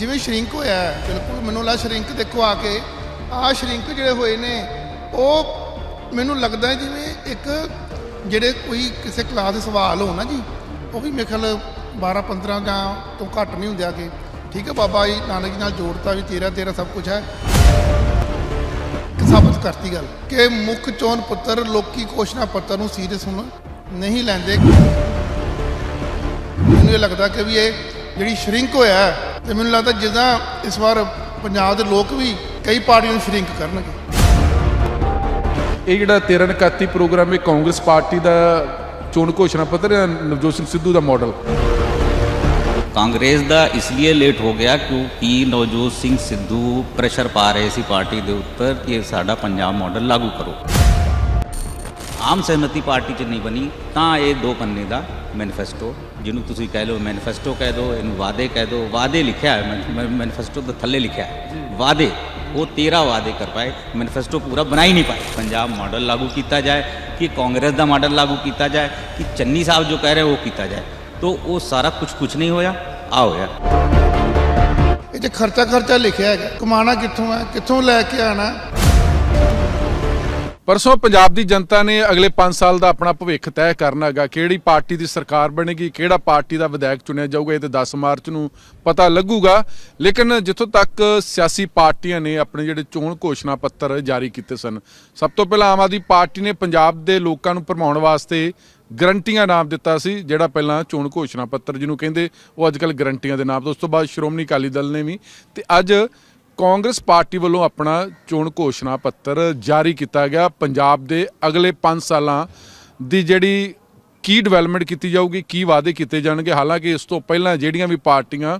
ਜਿਵੇਂ ਸ਼ਰਿੰਕ ਹੋਇਆ ਹੈ, ਬਿਲਕੁਲ ਮੈਨੂੰ ਲੱਗਦਾ ਸ਼ਰਿੰਕ ਦੇਖੋ ਆ ਕੇ ਆਹ ਸ਼ਰਿੰਕ ਜਿਹੜੇ ਹੋਏ ਨੇ ਉਹ ਮੈਨੂੰ ਲੱਗਦਾ ਜਿਵੇਂ ਇੱਕ ਜਿਹੜੇ ਕੋਈ ਕਿਸੇ ਕਲਾਸ ਦੇ ਸਵਾਲ ਹੋਣ ਨਾ ਜੀ, ਉਹ ਵੀ ਮੇਰੇ ਖਿਆਲ 12-15 ਜਾਂ ਤੋਂ ਘੱਟ ਨਹੀਂ ਹੁੰਦੇ ਆ ਕਿ ਠੀਕ ਹੈ ਬਾਬਾ ਜੀ ਨਾਨਕ ਜੀ ਨਾਲ ਜੋੜਤਾ ਵੀ 13 ਸਭ ਕੁਝ ਹੈ। ਸਾਬਤ ਕਰਤੀ ਗੱਲ ਕਿ ਮੁੱਖ ਚੋਣ ਪੁੱਤਰ ਲੋਕੀ ਘੋਸ਼ਣਾ ਪੱਤਰ ਨੂੰ ਸੀਰੀਅਸ ਹੁਣ ਨਹੀਂ ਲੈਂਦੇ। ਮੈਨੂੰ ਇਹ ਲੱਗਦਾ ਕਿ ਵੀ ਇਹ ਜਿਹੜੀ ਸ਼ਰਿੰਕ ਹੋਇਆ ਹੈ ਤੇ ਮੈਨੂੰ ਲੱਗਦਾ ਜਿੱਦਾਂ ਇਸ ਵਾਰ ਪੰਜਾਬ ਦੇ ਲੋਕ ਵੀ ਕਈ ਪਾਰਟੀਆਂ ਨੂੰ ਸ਼ਰਿੰਕ ਕਰਨਗੇ। ਇਹ ਜਿਹੜਾ 13-31 ਪ੍ਰੋਗਰਾਮ ਇਹ ਕਾਂਗਰਸ ਪਾਰਟੀ ਦਾ ਚੋਣ ਘੋਸ਼ਣਾ ਪੱਤਰ ਹੈ ਨਵਜੋਤ ਸਿੰਘ ਸਿੱਧੂ ਦਾ ਮਾਡਲ। ਕਾਂਗਰਸ ਦਾ ਇਸ ਲਈ ਲੇਟ ਹੋ ਗਿਆ ਕਿਉਂਕਿ ਨਵਜੋਤ ਸਿੰਘ ਸਿੱਧੂ ਪ੍ਰੈਸ਼ਰ ਪਾ ਰਹੇ ਸੀ ਪਾਰਟੀ ਦੇ ਉੱਪਰ ਕਿ ਸਾਡਾ ਪੰਜਾਬ ਮਾਡਲ ਲਾਗੂ ਕਰੋ। ਆਮ ਸਹਿਮਤੀ ਪਾਰਟੀ 'ਚ ਨਹੀਂ ਬਣੀ ਤਾਂ ਇਹ 2 ਪੰਨੇ ਦਾ ਮੈਨੀਫੈਸਟੋ, ਜਿਹਨੂੰ ਤੁਸੀਂ ਕਹਿ ਲਓ ਮੈਨੀਫੈਸਟੋ ਕਹਿ ਦਿਓ, ਇਹਨੂੰ ਵਾਅਦੇ ਕਹਿ ਦਿਓ, ਵਾਅਦੇ ਲਿਖਿਆ ਹੈ ਮੈਨੀਫੈਸਟੋ ਦੇ ਥੱਲੇ ਲਿਖਿਆ ਹੈ ਵਾਅਦੇ। ਉਹ 13 ਵਾਅਦੇ ਕਰ ਪਾਏ, ਮੈਨੀਫੈਸਟੋ ਪੂਰਾ ਬਣਾ ਹੀ ਨਹੀਂ ਪਾਏ। ਪੰਜਾਬ ਮਾਡਲ ਲਾਗੂ ਕੀਤਾ ਜਾਏ ਕਿ ਕਾਂਗਰਸ ਦਾ ਮਾਡਲ ਲਾਗੂ ਕੀਤਾ ਜਾਏ ਕਿ ਚੰਨੀ ਸਾਹਿਬ ਜੋ ਕਹਿ ਰਹੇ ਉਹ ਕੀਤਾ ਜਾਏ, तो वो सारा कुछ नहीं होया आ होया। ਇਹ ਜੇ ਖਰਚਾ ਲਿਖਿਆ ਹੈਗਾ, ਕਮਾਣਾ ਕਿੱਥੋਂ ਹੈ, ਕਿੱਥੋਂ ਲੈ ਕੇ ਆਣਾ। ਪਰਸੋਂ ਪੰਜਾਬ ਦੀ ਜਨਤਾ ਨੇ ਅਗਲੇ 5 ਸਾਲ ਦਾ ਆਪਣਾ ਭਵਿੱਖ ਤੈਅ ਕਰਨਾ ਹੈਗਾ। ਕਿਹੜੀ ਪਾਰਟੀ ਦੀ ਸਰਕਾਰ ਬਣੇਗੀ, ਕਿਹੜਾ ਪਾਰਟੀ ਦਾ ਵਿਧਾਇਕ ਚੁਣਿਆ ਜਾਊਗਾ, ਇਹ ਤੇ 10 ਮਾਰਚ ਨੂੰ ਪਤਾ ਲੱਗੂਗਾ। ਲੇਕਿਨ ਜਿੱਥੋਂ ਤੱਕ ਸਿਆਸੀ ਪਾਰਟੀਆਂ ਨੇ ਆਪਣੇ ਜਿਹੜੇ ਚੋਣ ਘੋਸ਼ਣਾ ਪੱਤਰ ਜਾਰੀ ਕੀਤੇ ਸਨ, ਸਭ ਤੋਂ ਪਹਿਲਾਂ ਆਮ ਆਦਮੀ ਪਾਰਟੀ ਨੇ ਪੰਜਾਬ ਦੇ ਲੋਕਾਂ ਨੂੰ ਭਰਮਾਉਣ ਵਾਸਤੇ ਗਰੰਟੀਆਂ ਨਾਮ ਦਿੱਤਾ ਸੀ, ਜਿਹੜਾ ਪਹਿਲਾਂ ਚੋਣ ਘੋਸ਼ਣਾ ਪੱਤਰ ਜਿਹਨੂੰ ਕਹਿੰਦੇ ਉਹ ਅੱਜ ਕੱਲ੍ਹ ਗਰੰਟੀਆਂ ਦੇ ਨਾਮ ਤੋਂ। ਉਸ ਤੋਂ ਬਾਅਦ ਸ਼੍ਰੋਮਣੀ ਅਕਾਲੀ ਦਲ ਨੇ ਵੀ ਤੇ ਅੱਜ ਕਾਂਗਰਸ ਪਾਰਟੀ ਵੱਲੋਂ ਆਪਣਾ ਚੋਣ ਘੋਸ਼ਣਾ ਪੱਤਰ ਜਾਰੀ ਕੀਤਾ ਗਿਆ। ਪੰਜਾਬ ਦੇ ਅਗਲੇ 5 ਸਾਲਾਂ ਦੀ ਜਿਹੜੀ ਕੀ ਡਿਵੈਲਪਮੈਂਟ ਕੀਤੀ ਜਾਊਗੀ, ਕੀ ਵਾਅਦੇ ਕੀਤੇ ਜਾਣਗੇ। ਹਾਲਾਂਕਿ ਇਸ ਤੋਂ ਪਹਿਲਾਂ ਜਿਹੜੀਆਂ ਵੀ ਪਾਰਟੀਆਂ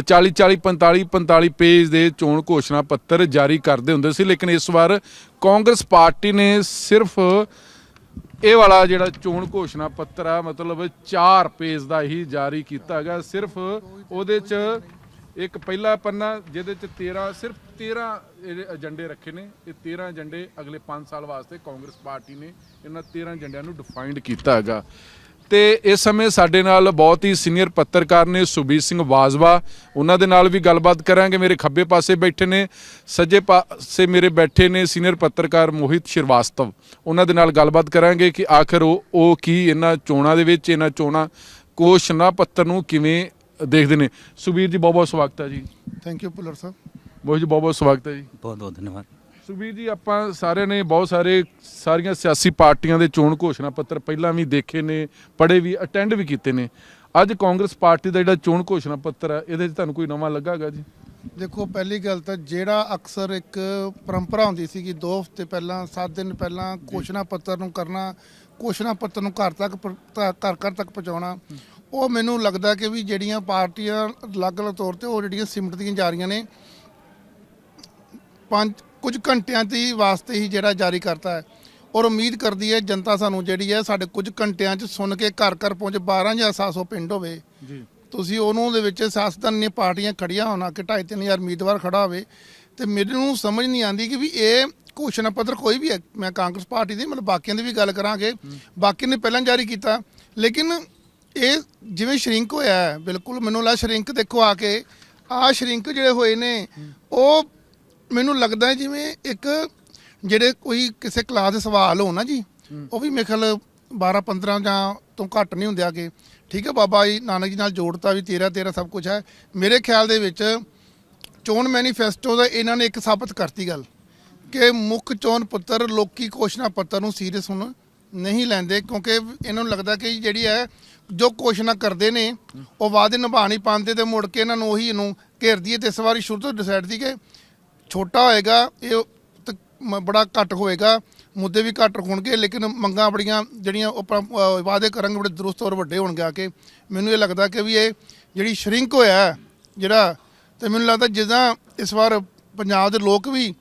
40-40 45-45 ਪੇਜ ਦੇ ਚੋਣ ਘੋਸ਼ਣਾ ਪੱਤਰ ਜਾਰੀ ਕਰਦੇ ਹੁੰਦੇ ਸੀ, ਲੇਕਿਨ ਇਸ ਵਾਰ ਕਾਂਗਰਸ ਪਾਰਟੀ ਨੇ ਸਿਰਫ ਇਹ ਵਾਲਾ ਜਿਹੜਾ ਚੋਣ ਘੋਸ਼ਣਾ ਪੱਤਰ ਆ ਮਤਲਬ 4 ਪੇਜ ਦਾ ਹੀ ਜਾਰੀ ਕੀਤਾ ਹੈਗਾ। ਸਿਰਫ ਉਹਦੇ 'ਚ ਇੱਕ ਪਹਿਲਾ ਪੰਨਾ ਜਿਹਦੇ 'ਚ 13 ਏਜੰਡੇ ਰੱਖੇ ਨੇ। ਇਹ 13 ਏਜੰਡੇ ਅਗਲੇ 5 ਸਾਲ ਵਾਸਤੇ ਕਾਂਗਰਸ ਪਾਰਟੀ ਨੇ ਇਹਨਾਂ 13 ਏਜੰਡਿਆਂ ਨੂੰ ਡਿਫਾਈਨਡ ਕੀਤਾ ਹੈਗਾ। ਤੇ ਇਸ ਸਮੇਂ ਸਾਡੇ ਨਾਲ ਬਹੁਤ ਹੀ ਸੀਨੀਅਰ ਪੱਤਰਕਾਰ ਨੇ ਸੁਖਬੀਰ ਸਿੰਘ ਬਾਜਵਾ, ਉਹਨਾਂ ਦੇ ਨਾਲ ਵੀ ਗੱਲਬਾਤ ਕਰਾਂਗੇ। ਮੇਰੇ ਖੱਬੇ ਪਾਸੇ ਬੈਠੇ ਨੇ, ਸੱਜੇ ਪਾਸੇ ਮੇਰੇ ਬੈਠੇ ਨੇ ਸੀਨੀਅਰ ਪੱਤਰਕਾਰ ਮੋਹਿਤ ਸ਼੍ਰੀਵਾਸਤਵ, ਉਹਨਾਂ ਦੇ ਨਾਲ ਗੱਲਬਾਤ ਕਰਾਂਗੇ ਕਿ ਆਖਰ ਉਹ ਕੀ ਇਹਨਾਂ ਚੋਣਾਂ ਦੇ ਵਿੱਚ ਇਹਨਾਂ ਚੋਣਾਂ ਘੋਸ਼ਣਾ ਪੱਤਰ ਨੂੰ ਕਿਵੇਂ ਦੇਖਦੇ ਨੇ। ਸੁਖਬੀਰ ਜੀ ਬਹੁਤ ਬਹੁਤ ਸਵਾਗਤ ਹੈ ਜੀ। ਥੈਂਕ ਯੂ ਭੁੱਲਰ ਸਾਹਿਬ। ਮੋਹਿਤ ਜੀ ਬਹੁਤ ਬਹੁਤ ਸਵਾਗਤ ਹੈ ਜੀ। बहुत बहुत धन्यवाद। ਸੁਖਬੀਰ ਜੀ, ਆਪਾਂ ਸਾਰਿਆਂ ਨੇ ਸਾਰੀਆਂ ਸਿਆਸੀ ਪਾਰਟੀਆਂ ਦੇ ਚੋਣ ਘੋਸ਼ਣਾ ਪੱਤਰ ਪਹਿਲਾਂ ਵੀ ਦੇਖੇ ਨੇ, ਪੜ੍ਹੇ ਵੀ, ਅਟੈਂਡ ਵੀ ਕੀਤੇ ਨੇ। ਅੱਜ ਕਾਂਗਰਸ ਪਾਰਟੀ ਦਾ ਜਿਹੜਾ ਚੋਣ ਘੋਸ਼ਣਾ ਪੱਤਰ ਹੈ ਇਹਦੇ 'ਚ ਤੁਹਾਨੂੰ ਕੋਈ ਨਵਾਂ ਲੱਗਾਗਾ ਜੀ? ਦੇਖੋ ਪਹਿਲੀ ਗੱਲ ਤਾਂ ਜਿਹੜਾ ਅਕਸਰ ਇੱਕ ਪਰੰਪਰਾ ਹੁੰਦੀ ਸੀ ਕਿ 2 ਹਫ਼ਤੇ ਪਹਿਲਾਂ 7 ਦਿਨ ਪਹਿਲਾਂ ਘੋਸ਼ਣਾ ਪੱਤਰ ਨੂੰ ਕਰਨਾ, ਘੋਸ਼ਣਾ ਪੱਤਰ ਨੂੰ ਘਰ ਤੱਕ ਪਹੁੰਚਾਉਣਾ, ਉਹ ਮੈਨੂੰ ਲੱਗਦਾ ਕਿ ਵੀ ਜਿਹੜੀਆਂ ਪਾਰਟੀਆਂ ਅਲੱਗ-ਅਲੱਗ ਤੌਰ ਤੇ ਉਹ ਜਿਹੜੀਆਂ ਸਿਮਟਦੀਆਂ ਜਾ ਰਹੀਆਂ ਨੇ, ਕੁਝ ਘੰਟਿਆਂ ਦੀ ਵਾਸਤੇ ਹੀ ਜਿਹੜਾ ਜਾਰੀ ਕਰਤਾ ਹੈ। ਔਰ ਉਮੀਦ ਕਰਦੀ ਹੈ ਜਨਤਾ ਸਾਨੂੰ ਜਿਹੜੀ ਹੈ ਸਾਡੇ ਕੁਝ ਘੰਟਿਆਂ 'ਚ ਸੁਣ ਕੇ ਘਰ ਪਹੁੰਚ 12 ਜਾਂ 700 ਪਿੰਡ ਹੋਵੇ ਜੀ, ਤੁਸੀਂ ਉਹਨੂੰ ਦੇ ਵਿੱਚ ਸਿਆਸਤਦਾਨ ਨੇ ਪਾਰਟੀਆਂ ਖੜੀਆਂ ਹੋਣਾ ਕਿ 2.5-3 ਹਜ਼ਾਰ ਉਮੀਦਵਾਰ ਖੜਾ ਹੋਵੇ। ਤੇ ਮੈਨੂੰ ਸਮਝ ਨਹੀਂ ਆਉਂਦੀ ਕਿ ਵੀ ਇਹ ਘੋਸ਼ਣਾ ਪੱਤਰ ਕੋਈ ਵੀ ਹੈ, ਮੈਂ ਕਾਂਗਰਸ ਪਾਰਟੀ ਦੀ ਮਤਲਬ ਬਾਕੀਆਂ ਦੀ ਵੀ ਗੱਲ ਕਰਾਂਗੇ, ਬਾਕੀ ਨੇ ਪਹਿਲਾਂ ਜਾਰੀ ਕੀਤਾ, ਲੇਕਿਨ ਇਹ ਜਿਵੇਂ ਸ਼ਰਿੰਕ ਹੋਇਆ ਹੈ, ਬਿਲਕੁਲ ਮੈਨੂੰ ਲੱਗਦਾ ਸ਼ਰਿੰਕ ਦੇਖੋ ਆ ਕੇ ਆਹ ਸ਼ਰਿੰਕ ਜਿਹੜੇ ਹੋਏ ਨੇ ਉਹ ਮੈਨੂੰ ਲੱਗਦਾ ਜਿਵੇਂ ਇੱਕ ਜਿਹੜੇ ਕੋਈ ਕਿਸੇ ਕਲਾਸ ਦੇ ਸਵਾਲ ਹੋਣ ਨਾ ਜੀ, ਉਹ ਵੀ ਮੇਰੇ ਖਿਆਲ 12-15 ਜਾਂ ਤੋਂ ਘੱਟ ਨਹੀਂ ਹੁੰਦੇ ਆ ਕਿ ਠੀਕ ਹੈ ਬਾਬਾ ਜੀ ਨਾਨਕ ਜੀ ਨਾਲ ਜੋੜਤਾ ਵੀ 13 ਸਭ ਕੁਝ ਹੈ। ਮੇਰੇ ਖਿਆਲ ਦੇ ਵਿੱਚ ਚੋਣ ਮੈਨੀਫੈਸਟੋ ਦਾ ਇਹਨਾਂ ਨੇ ਇੱਕ ਸਾਬਤ ਕਰਤੀ ਗੱਲ ਕਿ ਮੁੱਖ ਚੋਣ ਪੁੱਤਰ ਲੋਕੀ ਘੋਸ਼ਣਾ ਪੱਤਰ ਨੂੰ ਸੀਰੀਅਸ ਹੁਣ ਨਹੀਂ ਲੈਂਦੇ, ਕਿਉਂਕਿ ਇਹਨਾਂ ਨੂੰ ਲੱਗਦਾ ਕਿ ਜਿਹੜੀ ਹੈ ਜੋ ਘੋਸ਼ਣਾ ਕਰਦੇ ਨੇ ਉਹ ਵਾਅਦੇ ਨਿਭਾ ਨਹੀਂ ਪਾਉਂਦੇ ਤੇ ਮੁੜ ਕੇ ਇਹਨਾਂ ਨੂੰ ਉਹੀ ਇਹਨੂੰ ਘੇਰਦੀ ਹੈ। ਤੇ ਇਸ ਵਾਰੀ ਸ਼ੁਰੂ ਤੋਂ ਡਿਸਾਈਡ ਸੀ ਕਿ ਛੋਟਾ ਹੋਏਗਾ, ਇਹ ਬੜਾ ਘੱਟ ਹੋਏਗਾ, ਮੁੱਦੇ ਵੀ ਘੱਟ ਹੋਣਗੇ, ਲੇਕਿਨ ਮੰਗਾਂ ਬੜੀਆਂ ਜਿਹੜੀਆਂ ਉਹ ਵਾਅਦੇ ਕਰਾਂਗੇ ਬੜੇ ਦਰੁਸਤ ਔਰ ਵੱਡੇ ਹੋਣਗੇ ਆ ਕੇ। ਮੈਨੂੰ ਇਹ ਲੱਗਦਾ ਕਿ ਵੀ ਇਹ ਜਿਹੜੀ ਸ਼ਰਿੰਕ ਹੋਇਆ ਜਿਹੜਾ, ਤੇ ਮੈਨੂੰ ਲੱਗਦਾ ਜਿੱਦਾਂ ਇਸ ਵਾਰ ਪੰਜਾਬ ਦੇ ਲੋਕ ਵੀ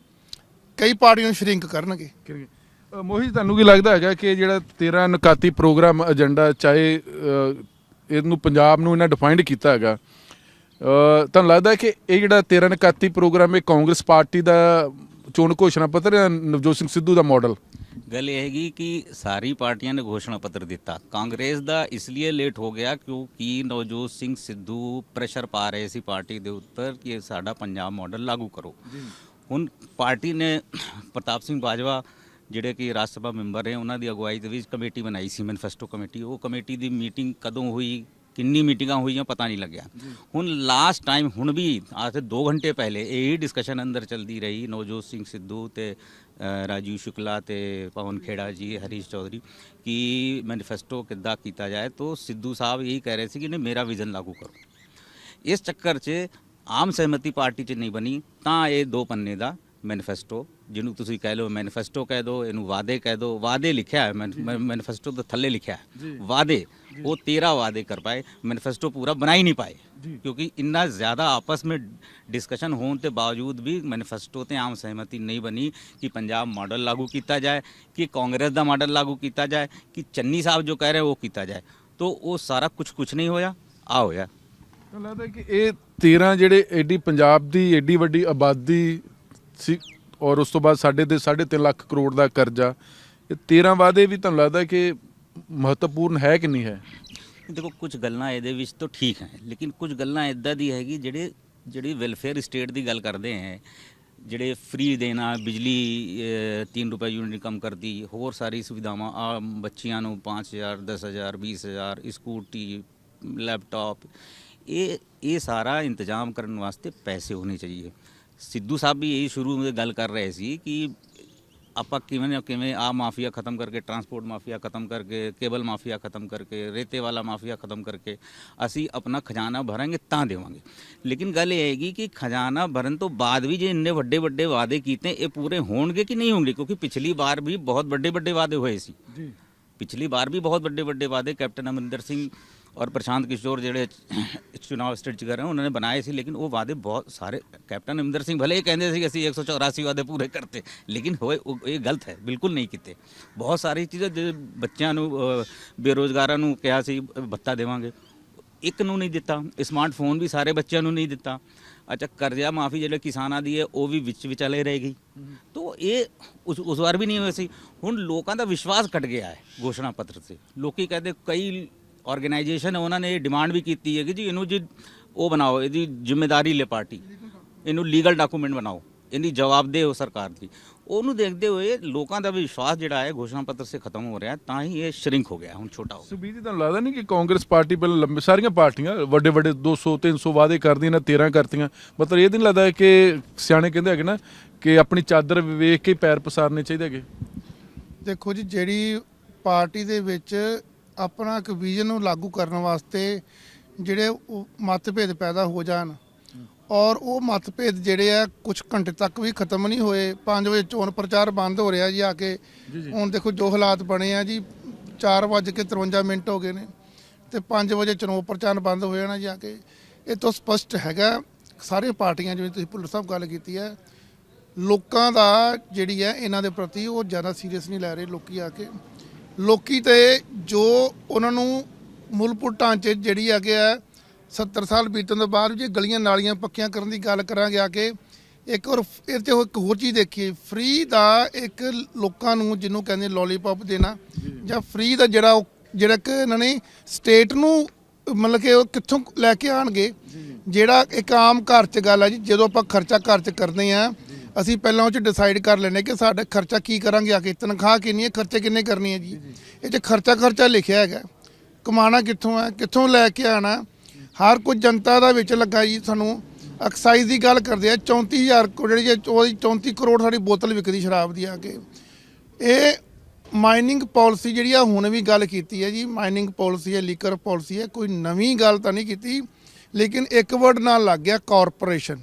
ਕਈ ਪਾਰਟੀਆਂ ਨੂੰ ਸ਼ਰਿੰਕ ਕਰਨਗੇ। ਮੋਹਿਤ, ਤੁਹਾਨੂੰ ਕੀ ਲੱਗਦਾ ਹੈਗਾ ਕਿ ਜਿਹੜਾ 13-31 ਪ੍ਰੋਗਰਾਮ ਏਜੰਡਾ, ਚਾਹੇ ਇਹਨੂੰ ਪੰਜਾਬ ਨੂੰ ਇਹਨਾਂ ਡਿਫਾਈਨਡ ਕੀਤਾ ਹੈਗਾ, ਤੁਹਾਨੂੰ ਲੱਗਦਾ ਕਿ ਇਹ ਜਿਹੜਾ 13-31 ਪ੍ਰੋਗਰਾਮ ਇਹ ਕਾਂਗਰਸ ਪਾਰਟੀ ਦਾ ਚੋਣ ਘੋਸ਼ਣਾ ਪੱਤਰ ਹੈ ਨਵਜੋਤ ਸਿੰਘ ਸਿੱਧੂ ਦਾ ਮਾਡਲ? ਗੱਲ ਇਹ ਹੈਗੀ ਕਿ ਸਾਰੀ ਪਾਰਟੀਆਂ ਨੇ ਘੋਸ਼ਣਾ ਪੱਤਰ ਦਿੱਤਾ। ਕਾਂਗਰਸ ਦਾ ਇਸ ਲਈ ਲੇਟ ਹੋ ਗਿਆ ਕਿਉਂਕਿ ਨਵਜੋਤ ਸਿੰਘ ਸਿੱਧੂ ਪ੍ਰੈਸ਼ਰ ਪਾ ਰਹੇ ਸੀ ਪਾਰਟੀ ਦੇ ਉੱਪਰ ਕਿ ਸਾਡਾ ਪੰਜਾਬ ਮਾਡਲ ਲਾਗੂ ਕਰੋ। ਹੁਣ ਪਾਰਟੀ ਨੇ ਪ੍ਰਤਾਪ ਸਿੰਘ ਬਾਜਵਾ ਜਿਹੜੇ ਕਿ ਰਾਜ ਸਭਾ ਮੈਂਬਰ ਹੈ ਉਹਨਾਂ ਦੀ ਅਗਵਾਈ ਦੇ ਵਿੱਚ ਕਮੇਟੀ ਬਣਾਈ ਸੀ, ਮੈਨੀਫੈਸਟੋ ਕਮੇਟੀ। ਉਹ ਕਮੇਟੀ ਦੀ ਮੀਟਿੰਗ ਕਦੋਂ ਹੋਈ, ਕਿੰਨੀ ਮੀਟਿੰਗਾਂ ਹੋਈਆਂ ਪਤਾ ਨਹੀਂ ਲੱਗਿਆ। ਹੁਣ ਲਾਸਟ ਟਾਈਮ ਹੁਣ ਵੀ ਅੱਜ ਤੋਂ 2 ਘੰਟੇ ਪਹਿਲੇ ਇਹੀ ਡਿਸਕਸ਼ਨ ਅੰਦਰ ਚਲਦੀ ਰਹੀ ਨਵਜੋਤ ਸਿੰਘ ਸਿੱਧੂ ਤੇ ਰਾਜੀਵ ਸ਼ੁਕਲਾ ਤੇ ਪਵਨ ਖੇੜਾ ਜੀ, ਹਰੀਸ਼ ਚੌਧਰੀ ਕਿ ਮੈਨੀਫੈਸਟੋ ਕਿੱਦਾਂ ਕੀਤਾ ਜਾਏ। ਤਾਂ ਸਿੱਧੂ ਸਾਹਿਬ ਇਹੀ ਕਹਿ ਰਹੇ ਸੀ ਕਿ ਨਹੀਂ ਮੇਰਾ ਵਿਜ਼ਨ ਲਾਗੂ ਕਰੋ। ਇਸ ਚੱਕਰ 'ਚ ਆਮ ਸਹਿਮਤੀ ਪਾਰਟੀ 'ਚ ਨਹੀਂ ਬਣੀ ਤਾਂ ਇਹ 2 ਪੰਨੇ ਦਾ ਮੈਨੀਫੈਸਟੋ, ਜਿਹਨੂੰ ਤੁਸੀਂ ਕਹਿ ਲਓ ਮੈਨੀਫੈਸਟੋ ਕਹਿ ਦਿਓ, ਇਹਨੂੰ ਵਾਅਦੇ ਕਹਿ ਦਿਓ। ਵਾਅਦੇ ਲਿਖਿਆ ਹੈ ਮੈਨੀਫੈਸਟੋ ਦੇ ਥੱਲੇ ਲਿਖਿਆ ਹੈ ਵਾਅਦੇ। ਉਹ 13 ਵਾਅਦੇ ਕਰ ਪਾਏ, ਮੈਨੀਫੈਸਟੋ ਪੂਰਾ ਬਣਾ ਹੀ ਨਹੀਂ ਪਾਏ ਕਿਉਂਕਿ ਇੰਨਾ ਜ਼ਿਆਦਾ ਆਪਸ में डिस्कशन होने के बावजूद भी मैनीफेस्टो ते आम सहमति नहीं बनी कि पंजाब मॉडल लागू किया जाए, कि कांग्रेस का मॉडल लागू किया जाए, कि चन्नी साहब जो कह रहे हैं वो किया जाए। तो वो सारा कुछ नहीं होया आ होया। ਤਾਂ ਲੱਗਦਾ ਕਿ ਇਹ 13 ਜਿਹੜੇ ਐਡੀ ਪੰਜਾਬ ਦੀ ਐਡੀ ਵੱਡੀ ਆਬਾਦੀ ਸੀ ਔਰ ਉਸ ਤੋਂ ਬਾਅਦ ਸਾਡੇ ਦੇ 3.5 ਲੱਖ ਕਰੋੜ ਦਾ ਕਰਜ਼ਾ, ਇਹ 13 ਵਾਅਦੇ ਵੀ ਤੁਹਾਨੂੰ ਲੱਗਦਾ ਕਿ ਮਹੱਤਵਪੂਰਨ ਹੈ ਕਿ ਨਹੀਂ ਹੈ? देखो कुछ गल्लां ਇਹਦੇ ਵਿੱਚ तो ठीक है, लेकिन कुछ गल्लां इदां दी हैगी ਜਿਹੜੀ ਵੈਲਫੇਅਰ ਸਟੇਟ ਦੀ ਗੱਲ ਕਰਦੇ ਹੈ, ਜਿਹੜੇ ਫ੍ਰੀ ਦੇਣਾ, ਬਿਜਲੀ 3 ਰੁਪਏ ਯੂਨਿਟ ਕਮ ਕਰਦੀ, ਹੋਰ ਸਾਰੀ ਸੁਵਿਧਾਵਾਂ ਆ ਬੱਚਿਆਂ ਨੂੰ 5000 10000 20000 ਸਕੂਟੀ ਲੈਪਟਾਪ, ਇਹ ਸਾਰਾ ਇੰਤਜ਼ਾਮ ਕਰਨ ਵਾਸਤੇ ਪੈਸੇ ਹੋਣੇ ਚਾਹੀਏ। ਸਿੱਧੂ ਸਾਹਿਬ ਵੀ ਇਹੀ ਸ਼ੁਰੂ ਵਿੱਚ ਗੱਲ ਕਰ ਰਹੇ ਸੀ ਕਿ ਆਪਾਂ ਕਿਵੇਂ ਨਾ ਕਿਵੇਂ ਆ ਮਾਫੀਆ ਖਤਮ ਕਰਕੇ, ਟਰਾਂਸਪੋਰਟ ਮਾਫੀਆ ਖਤਮ ਕਰਕੇ, ਕੇਬਲ ਮਾਫੀਆ ਖਤਮ ਕਰਕੇ, ਰੇਤੇ ਵਾਲਾ ਮਾਫੀਆ ਖਤਮ ਕਰਕੇ ਅਸੀਂ ਆਪਣਾ ਖਜ਼ਾਨਾ ਭਰਾਂਗੇ ਤਾਂ ਦੇਵਾਂਗੇ। ਲੇਕਿਨ ਗੱਲ ਇਹ ਹੈਗੀ ਕਿ ਖਜ਼ਾਨਾ ਭਰਨ ਤੋਂ ਬਾਅਦ ਵੀ ਜੇ ਇੰਨੇ ਵੱਡੇ ਵੱਡੇ ਵਾਅਦੇ ਕੀਤੇ ਇਹ ਪੂਰੇ ਹੋਣਗੇ ਕਿ ਨਹੀਂ ਹੋਣਗੇ, ਕਿਉਂਕਿ ਪਿਛਲੀ ਵਾਰ ਵੀ ਬਹੁਤ ਵੱਡੇ ਵੱਡੇ ਵਾਅਦੇ ਹੋਏ ਸੀ। ਪਿਛਲੀ ਵਾਰ ਵੀ ਬਹੁਤ ਵੱਡੇ ਵੱਡੇ ਵਾਅਦੇ ਕੈਪਟਨ ਅਮਰਿੰਦਰ ਸਿੰਘ और प्रशांत किशोर ਜਿਹੜੇ ਚੁਣਾਵ ਸਟੇਟ 'ਚ ਕਰ ਰਹੇ ਉਹਨਾਂ ਨੇ ਬਣਾਏ ਸੀ। ਲੇਕਿਨ ਉਹ ਵਾਅਦੇ ਬਹੁਤ ਸਾਰੇ ਕੈਪਟਨ ਅਮਰਿੰਦਰ ਸਿੰਘ ਭਲੇ ਇਹ ਕਹਿੰਦੇ ਸੀ ਕਿ ਅਸੀਂ 184 ਵਾਅਦੇ ਪੂਰੇ ਕਰਤੇ, ਲੇਕਿਨ ਹੋਏ ਇਹ ਗਲਤ ਹੈ, ਬਿਲਕੁਲ ਨਹੀਂ ਕੀਤੇ। ਬਹੁਤ ਸਾਰੀ ਚੀਜ਼ਾਂ ਜੇ ਬੱਚਿਆਂ ਨੂੰ ਬੇਰੁਜ਼ਗਾਰਾਂ ਨੂੰ ਕਿਹਾ ਸੀ ਭੱਤਾ ਦੇਵਾਂਗੇ, ਇੱਕ ਨੂੰ ਨਹੀਂ ਦਿੱਤਾ। ਸਮਾਰਟਫੋਨ ਵੀ ਸਾਰੇ ਬੱਚਿਆਂ ਨੂੰ ਨਹੀਂ ਦਿੱਤਾ। ਅੱਛਾ ਕਰਜ਼ਾ ਮਾਫੀ ਜਿਹੜੇ ਕਿਸਾਨਾਂ ਦੀ ਹੈ ਉਹ ਵੀ ਵਿੱਚ ਵਿਚਾਲੇ ਰਹਿ ਗਈ। ਤਾਂ ਇਹ ਉਸ ਵਾਰ ਵੀ ਨਹੀਂ ਹੋਇਆ ਸੀ। ਹੁਣ ਲੋਕਾਂ ਦਾ ਵਿਸ਼ਵਾਸ ਘਟ ਗਿਆ ਹੈ ਘੋਸ਼ਣਾ ਪੱਤਰ 'ਤੇ। ਲੋਕੀ ਕਹਿੰਦੇ ਕਈ ਆਰਗੇਨਾਈਜੇਸ਼ਨ ਉਹਨਾਂ ਨੇ ਡਿਮਾਂਡ ਵੀ ਕੀਤੀ ਹੈ ਕਿ ਜੀ ਇਹਨੂੰ ਜੀ ਉਹ ਬਣਾਓ, ਇਹਦੀ ਜ਼ਿੰਮੇਵਾਰੀ ਲੈ ਪਾਰਟੀ, ਇਹਨੂੰ ਲੀਗਲ ਡਾਕੂਮੈਂਟ ਬਣਾਓ, ਇਹਦੀ ਜਵਾਬਦੇਹ ਹੋ ਸਰਕਾਰ ਦੀ। ਉਹਨੂੰ ਦੇਖਦੇ ਹੋਏ ਲੋਕਾਂ ਦਾ ਵਿਸ਼ਵਾਸ ਜਿਹੜਾ ਹੈ ਘੋਸ਼ਣਾ ਪੱਤਰ ਸੇ ਖਤਮ ਹੋ ਰਿਹਾ, ਤਾਂ ਹੀ ਇਹ ਸ਼ਰਿੰਕ ਹੋ ਗਿਆ, ਹੁਣ ਛੋਟਾ ਹੋ ਗਿਆ। ਸੁਬੀਰ ਜੀ ਤੁਹਾਨੂੰ ਲੱਗਦਾ ਨਹੀਂ ਕਿ ਕਾਂਗਰਸ ਪਾਰਟੀ ਪਹਿਲਾਂ ਲੰਬੇ ਸਾਰੀਆਂ ਪਾਰਟੀਆਂ ਵੱਡੇ ਵੱਡੇ 200 300 ਵਾਅਦੇ ਕਰਦੀਆਂ ਨੇ, 13 ਕਰਤੀਆਂ, ਮਤਲਬ ਇਹ ਨਹੀਂ ਲੱਗਦਾ ਕਿ ਸਿਆਣੇ ਕਹਿੰਦੇ ਹੈਗੇ ਨਾ ਕਿ ਆਪਣੀ ਚਾਦਰ ਵੇਖ ਕੇ ਪੈਰ ਪਸਾਰਨੇ ਚਾਹੀਦੇ ਹੈਗੇ? ਦੇਖੋ ਜੀ, ਜਿਹੜੀ ਪਾਰਟੀ ਦੇ ਵਿੱਚ ਆਪਣਾ ਇੱਕ ਵਿਜ਼ਨ ਨੂੰ ਲਾਗੂ ਕਰਨ ਵਾਸਤੇ ਜਿਹੜੇ ਮਤਭੇਦ ਪੈਦਾ ਹੋ ਜਾਣ ਔਰ ਉਹ ਮਤਭੇਦ ਜਿਹੜੇ ਆ ਕੁਝ ਘੰਟੇ ਤੱਕ ਵੀ ਖਤਮ ਨਹੀਂ ਹੋਏ। 5 ਵਜੇ ਚੋਣ ਪ੍ਰਚਾਰ ਬੰਦ ਹੋ ਰਿਹਾ ਜੀ ਆ ਕੇ। ਹੁਣ ਦੇਖੋ ਜੋ ਹਾਲਾਤ ਬਣੇ ਆ ਜੀ, 4:53 ਹੋ ਗਏ ਨੇ ਤੇ 5 ਵਜੇ ਚੋਣ ਪ੍ਰਚਾਰ ਬੰਦ ਹੋ ਜਾਣਾ ਜੀ ਆ ਕੇ। ਇਹ ਤੋਂ ਸਪਸ਼ਟ ਹੈਗਾ ਸਾਰੀਆਂ ਪਾਰਟੀਆਂ, ਜਿਵੇਂ ਤੁਸੀਂ ਭੁੱਲਰ ਸਾਹਿਬ ਗੱਲ ਕੀਤੀ ਹੈ, ਲੋਕਾਂ ਦਾ ਜਿਹੜੀ ਹੈ ਇਹਨਾਂ ਦੇ ਪ੍ਰਤੀ ਉਹ ਜ਼ਿਆਦਾ ਸੀਰੀਅਸ ਨਹੀਂ ਲੈ ਰਹੇ ਲੋਕੀ ਆ ਕੇ। ਲੋਕੀ ਤੇ ਜੋ ਉਹਨਾਂ ਨੂੰ ਮੁੱਲਪੁਰ ਢਾਂਚੇ ਜਿਹੜੀ ਹੈਗੇ ਆ 70 ਸਾਲ ਬੀਤਣ ਤੋਂ ਬਾਅਦ ਜੇ ਗਲੀਆਂ ਨਾਲੀਆਂ ਪੱਕੀਆਂ ਕਰਨ ਦੀ ਗੱਲ ਕਰਾਂਗੇ ਆ ਕੇ, ਇੱਕ ਹੋਰ ਇਹ 'ਤੇ ਇੱਕ ਹੋਰ ਚੀਜ਼ ਦੇਖੀਏ, ਫ੍ਰੀ ਦਾ ਇੱਕ ਲੋਕਾਂ ਨੂੰ ਜਿਹਨੂੰ ਕਹਿੰਦੇ ਲੋਲੀਪੌਪ ਦੇਣਾ ਜਾਂ ਫ੍ਰੀ ਦਾ ਜਿਹੜਾ ਕਿ ਇਹਨਾਂ ਨੇ ਸਟੇਟ ਨੂੰ ਮਤਲਬ ਕਿ ਉਹ ਕਿੱਥੋਂ ਲੈ ਕੇ ਆਣਗੇ। ਜਿਹੜਾ ਇੱਕ ਆਮ ਘਰ 'ਚ ਗੱਲ ਆ ਜੀ, ਜਦੋਂ ਆਪਾਂ ਖਰਚਾ ਘਰ 'ਚ ਕਰਦੇ ਆ ਅਸੀਂ ਪਹਿਲਾਂ ਉਹ 'ਚ ਡਿਸਾਈਡ ਕਰ ਲੈਂਦੇ ਕਿ ਸਾਡਾ ਖਰਚਾ ਕੀ ਕਰਾਂਗੇ ਆ ਕੇ, ਤਨਖਾਹ ਕਿੰਨੀ ਹੈ, ਖਰਚੇ ਕਿੰਨੇ ਕਰਨੀ ਹੈ ਜੀ। ਇਹ 'ਚ ਖਰਚਾ ਲਿਖਿਆ ਹੈਗਾ, ਕਮਾਉਣਾ ਕਿੱਥੋਂ ਹੈ, ਕਿੱਥੋਂ ਲੈ ਕੇ ਆਣਾ। ਹਰ ਕੁਝ ਜਨਤਾ ਦਾ ਵਿੱਚ ਲੱਗਾ ਜੀ। ਸਾਨੂੰ ਐਕਸਾਈਜ਼ ਦੀ ਗੱਲ ਕਰਦੇ ਆ, 34,000 ਜਿਹੜੀ 34 ਕਰੋੜ ਸਾਡੀ ਬੋਤਲ ਵਿਕਦੀ ਸ਼ਰਾਬ ਦੀ ਆ ਕੇ। ਇਹ ਮਾਈਨਿੰਗ ਪਾਲਿਸੀ ਜਿਹੜੀ ਆ ਹੁਣ ਵੀ ਗੱਲ ਕੀਤੀ ਹੈ ਜੀ, ਮਾਈਨਿੰਗ ਪਾਲਿਸੀ ਹੈ, ਲੀਕਰ ਪਾਲਿਸੀ ਹੈ, ਕੋਈ ਨਵੀਂ ਗੱਲ ਤਾਂ ਨਹੀਂ ਕੀਤੀ। ਲੇਕਿਨ ਇੱਕ ਵਰਡ ਨਾਲ ਲੱਗ ਗਿਆ ਕਾਰਪੋਰੇਸ਼ਨ।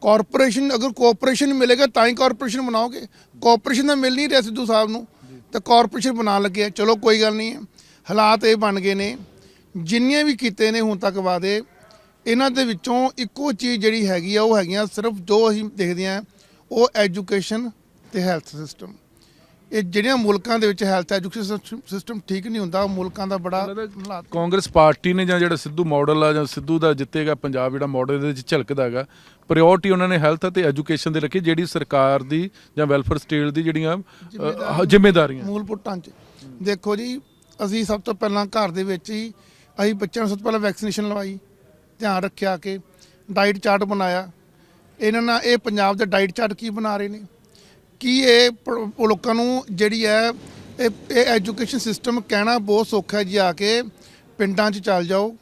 ਕਾਰਪੋਰੇਸ਼ਨ ਅਗਰ ਕੋਆਪਰੇਸ਼ਨ ਮਿਲੇਗਾ ਤਾਂ ਹੀ ਕਾਰਪੋਰੇਸ਼ਨ ਬਣਾਓਗੇ। ਕਾਰਪੋਰੇਸ਼ਨ ਤਾਂ ਮਿਲ ਨਹੀਂ ਰਿਹਾ ਸਿੱਧੂ ਸਾਹਿਬ ਨੂੰ, ਤਾਂ ਕਾਰਪੋਰੇਸ਼ਨ ਬਣਾਉਣ ਲੱਗੇ। ਚਲੋ ਕੋਈ ਗੱਲ ਨਹੀਂ, ਹਾਲਾਤ ਇਹ ਬਣ ਗਏ ਨੇ। ਜਿੰਨੀਆਂ ਵੀ ਕੀਤੇ ਨੇ ਹੁਣ ਤੱਕ ਵਾਅਦੇ, ਇਹਨਾਂ ਦੇ ਵਿੱਚੋਂ ਇੱਕੋ ਚੀਜ਼ ਜਿਹੜੀ ਹੈਗੀ ਆ ਉਹ ਹੈਗੀਆਂ ਸਿਰਫ ਜੋ ਅਸੀਂ ਦੇਖਦੇ ਹਾਂ ਉਹ ਐਜੂਕੇਸ਼ਨ ਤੇ ਹੈਲਥ ਸਿਸਟਮ। ਇਹ ਜਿਹੜੀਆਂ ਮੁਲਕਾਂ ਦੇ ਵਿੱਚ ਹੈਲਥ ਐਜੂਕੇਸ਼ਨ ਸਿਸਟਮ ਠੀਕ ਨਹੀਂ ਹੁੰਦਾ, ਉਹ ਮੁਲਕਾਂ ਦਾ ਬੜਾ ਹਾਲਾਤ। ਕਾਂਗਰਸ ਪਾਰਟੀ ਨੇ ਜਾਂ ਜਿਹੜਾ ਸਿੱਧੂ ਮਾਡਲ ਆ ਜਾਂ ਸਿੱਧੂ ਦਾ ਜਿੱਤੇਗਾ ਪੰਜਾਬ ਜਿਹੜਾ ਮਾਡਲ ਦੇ ਵਿੱਚ ਝਲਕਦਾ ਹੈਗਾ, ਪ੍ਰਾਇੋਰਟੀ ਉਹਨਾਂ ਨੇ ਹੈਲਥ ਅਤੇ ਐਜੂਕੇਸ਼ਨ ਦੇ ਰੱਖੀ, ਜਿਹੜੀ ਸਰਕਾਰ ਦੀ ਜਾਂ ਵੈਲਫੇਅਰ ਸਟੇਟ ਦੀ ਜਿਹੜੀਆਂ ਜ਼ਿੰਮੇਵਾਰੀਆਂ। ਮੂਲਭੂਤ ਢਾਂਚੇ ਦੇਖੋ ਜੀ, ਅਸੀਂ ਸਭ ਤੋਂ ਪਹਿਲਾਂ ਘਰ ਦੇ ਵਿੱਚ ਹੀ ਅਸੀਂ ਬੱਚਿਆਂ ਨੂੰ ਸਭ ਤੋਂ ਪਹਿਲਾਂ ਵੈਕਸੀਨੇਸ਼ਨ ਲਵਾਈ, ਧਿਆਨ ਰੱਖਿਆ ਕਿ ਡਾਈਟ ਚਾਰਟ ਬਣਾਇਆ। ਇਹਨਾਂ ਨਾਲ ਇਹ ਪੰਜਾਬ ਦੇ ਡਾਈਟ ਚਾਰਟ ਕੀ ਬਣਾ ਰਹੇ ਨੇ, ਕੀ ਇਹ ਲੋਕਾਂ ਨੂੰ ਜਿਹੜੀ ਹੈ ਇਹ ਐਜੂਕੇਸ਼ਨ ਸਿਸਟਮ ਕਹਿਣਾ ਬਹੁਤ ਸੌਖਾ ਹੈ ਜੀ। ਆ ਕੇ ਪਿੰਡਾਂ 'ਚ ਚੱਲ ਜਾਓ,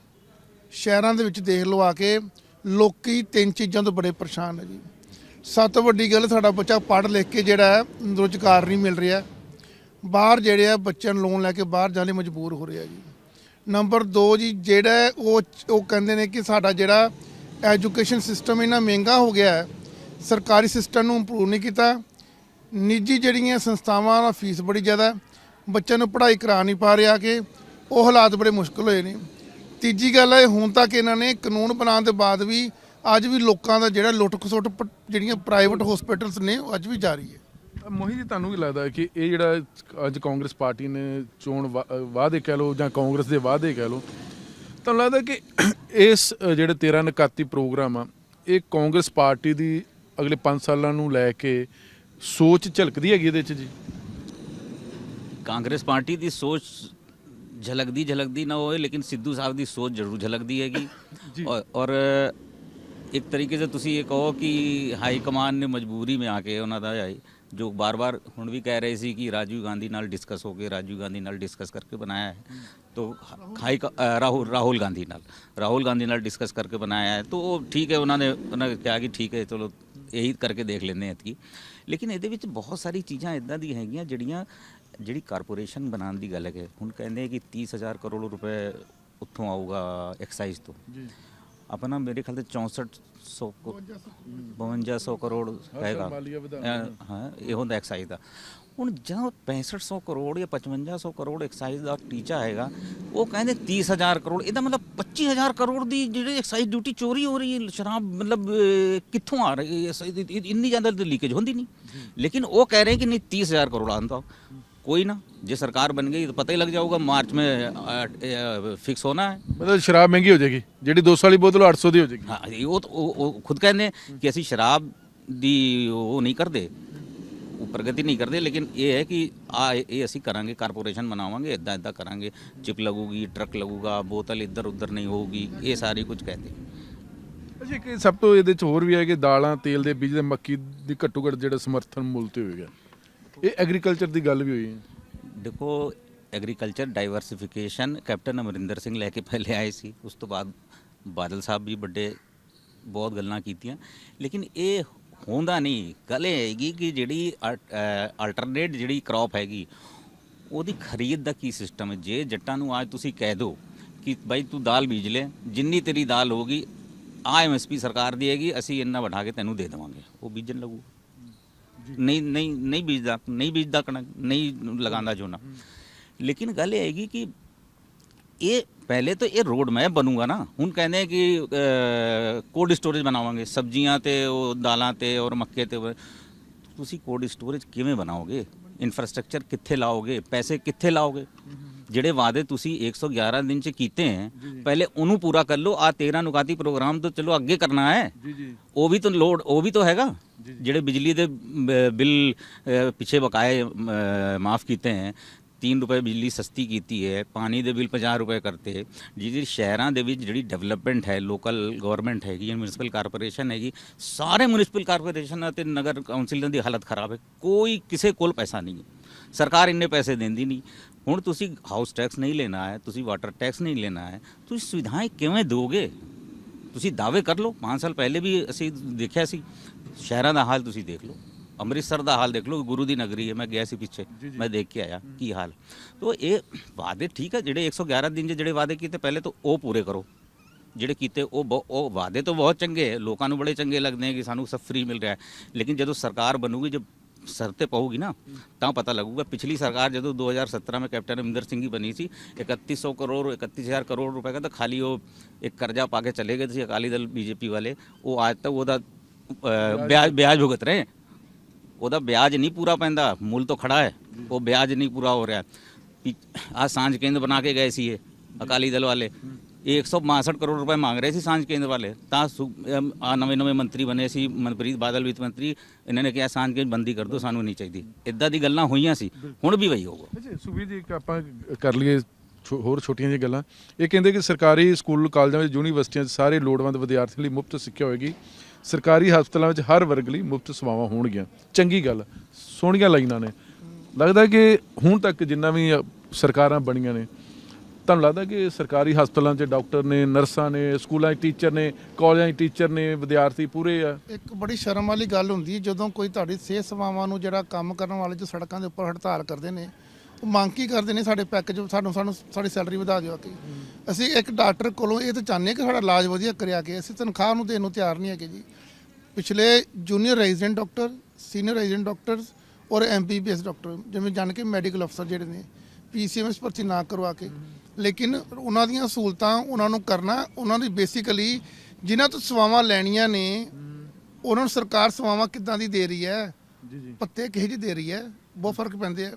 ਸ਼ਹਿਰਾਂ ਦੇ ਵਿੱਚ ਦੇਖ ਲਓ, ਆ ਕੇ ਲੋਕੀ 3 ਚੀਜ਼ਾਂ ਤੋਂ ਬੜੇ ਪਰੇਸ਼ਾਨ ਹੈ ਜੀ। ਸਭ ਤੋਂ ਵੱਡੀ ਗੱਲ, ਸਾਡਾ ਬੱਚਾ ਪੜ੍ਹ ਲਿਖ ਕੇ ਜਿਹੜਾ ਹੈ ਰੁਜ਼ਗਾਰ ਨਹੀਂ ਮਿਲ ਰਿਹਾ, ਬਾਹਰ ਜਿਹੜੇ ਆ ਬੱਚਿਆਂ ਨੂੰ ਲੋਨ ਲੈ ਕੇ ਬਾਹਰ ਜਾਣ ਲਈ ਮਜਬੂਰ ਹੋ ਰਿਹਾ ਜੀ। ਨੰਬਰ 2 ਜੀ, ਜਿਹੜਾ ਉਹ ਕਹਿੰਦੇ ਨੇ ਕਿ ਸਾਡਾ ਜਿਹੜਾ ਐਜੂਕੇਸ਼ਨ ਸਿਸਟਮ ਇੰਨਾ ਮਹਿੰਗਾ ਹੋ ਗਿਆ ਹੈ, ਸਰਕਾਰੀ ਸਿਸਟਮ ਨੂੰ ਇੰਪਰੂਵ ਨਹੀਂ ਕੀਤਾ, ਨਿੱਜੀ ਜਿਹੜੀਆਂ ਸੰਸਥਾਵਾਂ ਦਾ ਫੀਸ ਬੜੀ ਜ਼ਿਆਦਾ, ਬੱਚਿਆਂ ਨੂੰ ਪੜ੍ਹਾਈ ਕਰਾ ਨਹੀਂ ਪਾ ਰਿਹਾ, ਕਿ ਉਹ ਹਾਲਾਤ ਬੜੇ ਮੁਸ਼ਕਲ ਹੋਏ ਨੇ। ਤੀਜੀ ਗੱਲ ਹੈ, ਹੁਣ ਤੱਕ ਇਹਨਾਂ ਨੇ ਕਾਨੂੰਨ ਬਣਾਉਣ ਦੇ ਬਾਅਦ ਵੀ ਅੱਜ ਵੀ ਲੋਕਾਂ ਦਾ ਜਿਹੜਾ ਲੁੱਟ ਖਸੁੱਟ ਜਿਹੜੀਆਂ ਪ੍ਰਾਈਵੇਟ ਹਸਪੀਟਲਸ ਨੇ ਉਹ ਅੱਜ ਵੀ ਜਾਰੀ ਹੈ। ਮੋਹਿਤ ਜੀ, ਤੁਹਾਨੂੰ ਕੀ ਲੱਗਦਾ ਕਿ ਇਹ ਜਿਹੜਾ ਅੱਜ ਕਾਂਗਰਸ ਪਾਰਟੀ ਨੇ ਚੋਣ ਵਾਅਦੇ ਕਹਿ ਲਓ ਜਾਂ ਕਾਂਗਰਸ ਦੇ ਵਾਅਦੇ ਕਹਿ ਲਓ, ਤੁਹਾਨੂੰ ਲੱਗਦਾ ਕਿ ਇਸ ਜਿਹੜੇ 13 ਨਿਕਾਤੀ ਪ੍ਰੋਗਰਾਮ ਆ, ਇਹ ਕਾਂਗਰਸ ਪਾਰਟੀ ਦੀ ਅਗਲੇ 5 ਸਾਲਾਂ ਨੂੰ ਲੈ ਕੇ ਸੋਚ ਝਲਕਦੀ ਹੈਗੀ ਇਹਦੇ 'ਚ ਜੀ? ਕਾਂਗਰਸ ਪਾਰਟੀ ਦੀ ਸੋਚ ਝਲਕਦੀ ਨਾ ਹੋਏ, ਲੇਕਿਨ ਸਿੱਧੂ ਸਾਹਿਬ ਦੀ ਸੋਚ ਜ਼ਰੂਰ ਝਲਕਦੀ ਹੈਗੀ। ਔਰ ਇੱਕ ਤਰੀਕੇ ਸੇ ਤੁਸੀਂ ਇਹ ਕਹੋ ਕਿ ਹਾਈ ਕਮਾਨ ਨੇ ਮਜਬੂਰੀ में आके ਉਹਨਾਂ ਦਾ ਜੋ ਬਾਰ-ਬਾਰ ਹੁਣ ਵੀ ਕਹਿ ਰਹੇ ਸੀ ਕਿ ਰਾਜੀਵ ਗਾਂਧੀ ਨਾਲ ਡਿਸਕਸ ਹੋ ਕੇ ਰਾਜੀਵ ਗਾਂਧੀ ਨਾਲ ਡਿਸਕਸ ਕਰਕੇ बनाया है, तो राहुल गांधी ਨਾਲ ਡਿਸਕਸ ਕਰਕੇ बनाया है, तो ठीक है, उन्होंने ਕਿਹਾ ਕਿ ਠੀਕ ਹੈ ਚਲੋ ਇਹੀ ਕਰਕੇ ਦੇਖ ਲੈਂਦੇ ਹਾਂ ਐਤਕੀ। ਲੇਕਿਨ ਇਹਦੇ ਵਿੱਚ ਬਹੁਤ ਸਾਰੀ ਚੀਜ਼ਾਂ ਇੱਦਾਂ ਦੀਆਂ ਹੈਗੀਆਂ ਜਿਹੜੀ ਕਾਰਪੋਰੇਸ਼ਨ ਬਣਾਉਣ ਦੀ ਗੱਲ ਹੈ। ਹੁਣ ਕਹਿੰਦੇ ਕਿ 30,000 ਕਰੋੜ ਰੁਪਏ ਉੱਥੋਂ ਆਊਗਾ ਐਕਸਾਈਜ਼ ਤੋਂ, ਆਪਣਾ ਮੇਰੇ ਖਿਆਲ ਤੇ 5200 ਕਰੋੜ ਹੈਗਾ, ਹਾਂ ਇਹ ਹੁੰਦਾ ਐਕਸਾਈਜ਼ ਦਾ। ਹੁਣ ਜਾਂ 6500 ਕਰੋੜ ਜਾਂ 5500 ਕਰੋੜ ਐਕਸਾਈਜ਼ ਦਾ ਟੀਚਾ ਹੈਗਾ, ਉਹ ਕਹਿੰਦੇ 30,000 ਕਰੋੜ, ਇਹਦਾ ਮਤਲਬ 25,000 ਕਰੋੜ ਦੀ ਜਿਹੜੀ ਐਕਸਾਈਜ਼ ਡਿਊਟੀ ਚੋਰੀ ਹੋ ਰਹੀ ਹੈ। ਸ਼ਰਾਬ ਮਤਲਬ ਕਿੱਥੋਂ ਆ ਰਹੀ ਹੈ, ਇੰਨੀ ਜ਼ਿਆਦਾ ਲੀਕੇਜ ਹੁੰਦੀ ਨਹੀਂ, ਲੇਕਿਨ ਉਹ ਕਹਿ ਰਹੇ ਕਿ ਨਹੀਂ 30,000 ਕਰੋੜ ਆਉਂਦਾ। कोई ना, जो सरकार बन गई तो पता ही लग जाऊगा, मार्च में फिक्स होना है। मतलब शराब महंगी हो जाएगी, ਜਿਹੜੀ 200 वाली बोतल 800 ਦੀ ਹੋ ਜਾਏਗੀ। हाँ, वो खुद कहने कि ਅਸੀਂ शराब ਦੀ ਉਹ ਨਹੀਂ ਕਰਦੇ, ਉਹ ਪ੍ਰਗਤੀ ਨਹੀਂ ਕਰਦੇ, ਲੇਕਿਨ ਇਹ ਹੈ ਕਿ ਇਹ ਅਸੀਂ ਕਰਾਂਗੇ, ਕਾਰਪੋਰੇਸ਼ਨ ਬਣਾਵਾਂਗੇ, ਇੱਦਾਂ ਕਰਾਂਗੇ, ਚਿਪ ਲੱਗੂਗੀ, ਟਰੱਕ ਲੱਗੂਗਾ, ਬੋਤਲ ਇੱਧਰ ਉੱਧਰ ਨਹੀਂ ਹੋਊਗੀ, ਇਹ ਸਾਰੇ ਕੁਝ ਕਹਿੰਦੇ। ਅੱਛਾ, ਕਿ ਸਭ ਤੋਂ ਇਹਦੇ 'ਚ ਹੋਰ ਵੀ ਹੈ ਕਿ ਦਾਲਾਂ, ਤੇਲ ਦੇ ਬੀਜ ਦੇ, ਮੱਕੀ ਦੀ ਘੱਟੋ ਘੱਟ ਜਿਹੜਾ ਸਮਰਥਨ ਮੁੱਲ ਤੇ ਹੋਏਗਾ, ਇਹ ਐਗਰੀਕਲਚਰ ਦੀ ਗੱਲ ਵੀ ਹੋਈ ਹੈ। ਦੇਖੋ, agriculture diversification captain Amarinder Singh ਲੈ ਕੇ ਪਹਿਲੇ ਆਏ ਸੀ, ਉਸ ਤੋਂ ਬਾਅਦ ਬਾਦਲ ਸਾਹਿਬ ਵੀ ਬਹੁਤ ਗੱਲਾਂ ਕੀਤੀਆਂ, ਲੇਕਿਨ ਇਹ ਹੁੰਦਾ ਨਹੀਂ। ਗੱਲ ਇਹ ਹੈਗੀ ਕਿ ਜਿਹੜੀ ਅਲਟਰਨੇਟ ਜਿਹੜੀ ਕ੍ਰੌਪ ਹੈਗੀ, ਉਹਦੀ ਖਰੀਦ ਦਾ ਕੀ ਸਿਸਟਮ ਹੈ। ਜੇ ਜੱਟਾਂ ਨੂੰ ਅੱਜ ਤੁਸੀਂ ਕਹਿ ਦਿਓ ਕਿ ਬਾਈ ਤੂੰ ਦਾਲ ਬੀਜ ਲੈ, ਜਿੰਨੀ ਤੇਰੀ ਦਾਲ ਹੋਗੀ MSP ਸਰਕਾਰ ਦੀ ਹੈਗੀ, ਅਸੀਂ ਇੰਨਾ ਵਧਾ ਕੇ ਤੈਨੂੰ ਦੇ ਦੇਵਾਂਗੇ, ਉਹ ਬੀਜਣ ਲੱਗੂ। ਨਹੀਂ ਬੀਜਦਾ ਕਣਕ, ਨਹੀਂ ਲਗਾਉਂਦਾ ਝੋਨਾ। ਲੇਕਿਨ ਗੱਲ ਇਹ ਹੈਗੀ ਕਿ ਇਹ ਪਹਿਲੇ ਤਾਂ ਇਹ ਰੋਡ ਮੈਪ ਬਣੂਗਾ ਨਾ। ਹੁਣ ਕਹਿੰਦੇ ਕਿ ਕੋਲਡ ਸਟੋਰੇਜ ਬਣਾਵਾਂਗੇ ਸਬਜ਼ੀਆਂ ਤੇ ਉਹ ਦਾਲਾਂ ਤੇ ਔਰ ਮੱਕੇ ਤੇ, ਤੁਸੀਂ ਕੋਲਡ ਸਟੋਰੇਜ ਕਿਵੇਂ ਬਣਾਓਗੇ? ਇਨਫਰਾਸਟ੍ਰਕਚਰ ਕਿੱਥੇ ਲਾਓਗੇ? ਪੈਸੇ ਕਿੱਥੇ ਲਾਓਗੇ? ਜਿਹੜੇ ਵਾਅਦੇ ਤੁਸੀਂ 111 ਦਿਨ ਚ ਕੀਤੇ ਹੈ, ਪਹਿਲੇ ਉਹਨੂੰ ਪੂਰਾ ਕਰ ਲਓ। ਆ 13 ਨੁਕਾਤੀ ਪ੍ਰੋਗਰਾਮ ਤਾਂ ਚਲੋ ਅੱਗੇ ਕਰਨਾ ਹੈ, ਉਹ ਵੀ ਤਾਂ ਹੈਗਾ। ਜਿਹੜੇ ਬਿਜਲੀ ਦੇ ਬਿੱਲ ਪਿੱਛੇ ਬਕਾਏ ਮਾਫ ਕੀਤੇ ਹੈ, 3 ਰੁਪਏ ਬਿਜਲੀ ਸਸਤੀ ਕੀਤੀ ਹੈ, ਪਾਣੀ ਦੇ ਬਿੱਲ 50 ਰੁਪਏ ਕਰਤੇ। ਜਿਹੜੀ ਸ਼ਹਿਰਾਂ ਦੇ ਵਿੱਚ ਜਿਹੜੀ ਡਿਵੈਲਪਮੈਂਟ ਹੈ, ਲੋਕਲ ਗਵਰਨਮੈਂਟ ਹੈਗੀ, ਮਿਊਨਿਸਪਲ ਕਾਰਪੋਰੇਸ਼ਨ ਹੈਗੀ, ਸਾਰੇ ਮਿਊਨਿਸਪਲ ਕਾਰਪੋਰੇਸ਼ਨ ਅਤੇ ਨਗਰ ਕੌਂਸਲਾਂ ਦੀ ਹਾਲਤ ਖਰਾਬ ਹੈ। ਕੋਈ ਕਿਸੇ ਕੋਲ ਪੈਸਾ ਨਹੀਂ ਹੈ, ਸਰਕਾਰ ਇੰਨੇ ਪੈਸੇ ਦਿੰਦੀ ਨਹੀਂ। ਹੁਣ ਤੁਸੀਂ ਹਾਊਸ ਟੈਕਸ ਨਹੀਂ ਲੈਣਾ ਹੈ, ਤੁਸੀਂ ਵਾਟਰ ਟੈਕਸ ਨਹੀਂ ਲੈਣਾ ਹੈ, ਤੁਸੀਂ ਸੁਵਿਧਾएं ਕਿਵੇਂ ਦੋਗੇ? ਤੁਸੀਂ ਦਾਅਵੇ ਕਰ ਲਓ। 5 ਸਾਲ ਪਹਿਲੇ ਵੀ ਅਸੀਂ ਦੇਖਿਆ ਸੀ ਸ਼ਹਿਰਾਂ ਦਾ ਹਾਲ, ਤੁਸੀਂ ਦੇਖ ਲਓ। ਅੰਮ੍ਰਿਤਸਰ ਦਾ ਹਾਲ ਦੇਖ ਲਓ, ਗੁਰੂ ਦੀ ਨਗਰੀ ਹੈ, ਮੈਂ ਗਿਆ ਸੀ ਪਿੱਛੇ, ਮੈਂ ਦੇਖ ਕੇ ਆਇਆ ਕੀ ਹਾਲ। ਤੋ ਇਹ ਵਾਅਦੇ ਠੀਕ ਹੈ, ਜਿਹੜੇ 111 ਦਿਨ 'ਚ ਜਿਹੜੇ ਵਾਅਦੇ ਕੀਤੇ ਪਹਿਲੇ ਤਾਂ ਉਹ ਪੂਰੇ ਕਰੋ। ਜਿਹੜੇ ਕੀਤੇ ਉਹ ਵਾਅਦੇ ਤਾਂ ਬਹੁਤ ਚੰਗੇ ਹੈ, ਲੋਕਾਂ ਨੂੰ ਬੜੇ ਚੰਗੇ ਲੱਗਦੇ ਹੈ ਕਿ ਸਾਨੂੰ ਸਭ ਫ੍ਰੀ ਮਿਲ ਰਿਹਾ ਹੈ। ਲੇਕਿਨ ਜਦੋਂ ਸਰਕਾਰ ਬਣੂਗੀ, ਜਦ ਸਰ ਤੇ ਪਾਊਗੀ ਨਾ, ਤਾਂ ਪਤਾ ਲੱਗੂਗਾ। ਪਿਛਲੀ ਸਰਕਾਰ ਜਦੋਂ 2017 में कैप्टन अमरिंदर सिंह की बनी थी, 3100 करोड़ 31,000 करोड़ रुपए का तो खाली वो एक कर्जा पा के चले गए थे अकाली दल BJP वाले। वो आज तक वो ब्याज भुगत रहे हैं। ਉਹਦਾ ਵਿਆਜ ਨਹੀਂ ਪੂਰਾ ਪੈਂਦਾ, ਮੁੱਲ ਤਾਂ ਖੜਾ ਹੈ, ਉਹ ਵਿਆਜ ਨਹੀਂ ਪੂਰਾ ਹੋ ਰਿਹਾ। ਆ ਸਾਂਝ ਕੇਂਦਰ ਬਣਾ ਕੇ ਗਏ ਸੀ ਇਹ ਅਕਾਲੀ ਦਲ ਵਾਲੇ, ਇਹ 162 ਕਰੋੜ ਰੁਪਏ ਮੰਗ ਰਹੇ ਸੀ ਸਾਂਝ ਕੇਂਦਰ ਵਾਲੇ। ਤਾਂ ਆ ਨਵੇਂ ਮੰਤਰੀ ਬਣੇ ਸੀ, ਮਨਪ੍ਰੀਤ ਬਾਦਲ ਵਿੱਤ ਮੰਤਰੀ, ਇਹਨਾਂ ਨੇ ਕਿਹਾ ਸਾਂਝ ਕੇਂਦਰ ਬੰਦੀ ਕਰ ਦਿਓ, ਸਾਨੂੰ ਨਹੀਂ ਚਾਹੀਦੀ। ਇਦਾਂ ਦੀ ਗੱਲਾਂ ਹੋਈਆਂ ਸੀ, ਹੁਣ ਵੀ ਵਹੀ ਹੋਊਗਾ। ਅੱਛਾ ਸੁਖਬੀਰ ਜੀ, ਇੱਕ ਆਪਾਂ ਕਰ ਲਈਏ ਹੋਰ ਛੋਟੀਆਂ ਜਿਹੀਆਂ ਗੱਲਾਂ। ਇਹ ਕਹਿੰਦੇ ਕਿ ਸਰਕਾਰੀ ਸਕੂਲ ਕਾਲਜਾਂ ਵਿੱਚ ਯੂਨੀਵਰਸਿਟੀਆਂ 'ਚ ਸਾਰੇ ਲੋੜਵੰਦ ਵਿਦਿਆਰਥੀਆਂ ਲਈ ਮੁਫਤ ਸਿੱਖਿਆ ਹੋਏਗੀ, ਸਰਕਾਰੀ ਹਸਪਤਾਲਾਂ ਵਿੱਚ ਹਰ ਵਰਗ ਲਈ ਮੁਫਤ ਸੇਵਾਵਾਂ ਹੋਣਗੀਆਂ। ਚੰਗੀ ਗੱਲ, ਸੋਹਣੀਆਂ ਲਾਈਨਾਂ ਨੇ। ਲੱਗਦਾ ਕਿ ਹੁਣ ਤੱਕ ਜਿੰਨਾ ਵੀ ਸਰਕਾਰਾਂ ਬਣੀਆਂ ਨੇ, ਤੁਹਾਨੂੰ ਲੱਗਦਾ ਕਿ ਸਰਕਾਰੀ ਹਸਪਤਾਲਾਂ 'ਚ ਡਾਕਟਰ ਨੇ, ਨਰਸਾਂ ਨੇ, ਸਕੂਲਾਂ 'ਚ ਟੀਚਰ ਨੇ, ਕਾਲਜਾਂ 'ਚ ਟੀਚਰ ਨੇ, ਵਿਦਿਆਰਥੀ ਪੂਰੇ ਆ? ਇੱਕ ਬੜੀ ਸ਼ਰਮ ਵਾਲੀ ਗੱਲ ਹੁੰਦੀ ਹੈ ਜਦੋਂ ਕੋਈ ਤੁਹਾਡੀ ਸਿਹਤ ਸੇਵਾਵਾਂ ਨੂੰ ਜਿਹੜਾ ਕੰਮ ਕਰਨ ਵਾਲੇ ਜੋ ਸੜਕਾਂ ਦੇ ਉੱਪਰ ਹੜਤਾਲ ਕਰਦੇ ਨੇ, ਉਹ ਮੰਗ ਕੀ ਕਰਦੇ ਨੇ? ਸਾਡੇ ਪੈਕੇਜ ਸਾਨੂੰ ਸਾਡੀ ਸੈਲਰੀ ਵਧਾ ਦਿਓ ਕਿ ਅਸੀਂ ਇੱਕ ਡਾਕਟਰ ਕੋਲੋਂ ਇਹ ਤਾਂ ਚਾਹੁੰਦੇ ਹਾਂ ਕਿ ਸਾਡਾ ਇਲਾਜ ਵਧੀਆ ਕਰਿਆ ਕੇ, ਅਸੀਂ ਤਨਖਾਹ ਨੂੰ ਦੇਣ ਨੂੰ ਤਿਆਰ ਨਹੀਂ ਹੈਗੇ ਜੀ। ਪਿਛਲੇ junior resident doctor, senior resident doctors ਔਰ MBBS ਡਾਕਟਰ, ਜਿਵੇਂ ਜਾਣ ਕੇ ਮੈਡੀਕਲ ਅਫਸਰ ਜਿਹੜੇ ਨੇ, PCMS ਭਰਤੀ ਨਾ ਕਰਵਾ ਕੇ, ਲੇਕਿਨ ਉਹਨਾਂ ਦੀਆਂ ਸਹੂਲਤਾਂ ਉਹਨਾਂ ਨੂੰ ਕਰਨਾ, ਉਹਨਾਂ ਦੀ ਬੇਸਿਕਲੀ ਜਿਨ੍ਹਾਂ ਤੋਂ ਸੇਵਾਵਾਂ ਲੈਣੀਆਂ ਨੇ ਉਹਨਾਂ ਨੂੰ ਸਰਕਾਰ ਸੇਵਾਵਾਂ ਕਿੱਦਾਂ ਦੀ ਦੇ ਰਹੀ ਹੈ, ਪੱਤੇ ਕਿਹੋ ਜਿਹੇ ਦੇ ਰਹੀ ਹੈ, ਬਹੁਤ ਫਰਕ ਪੈਂਦੇ ਆ।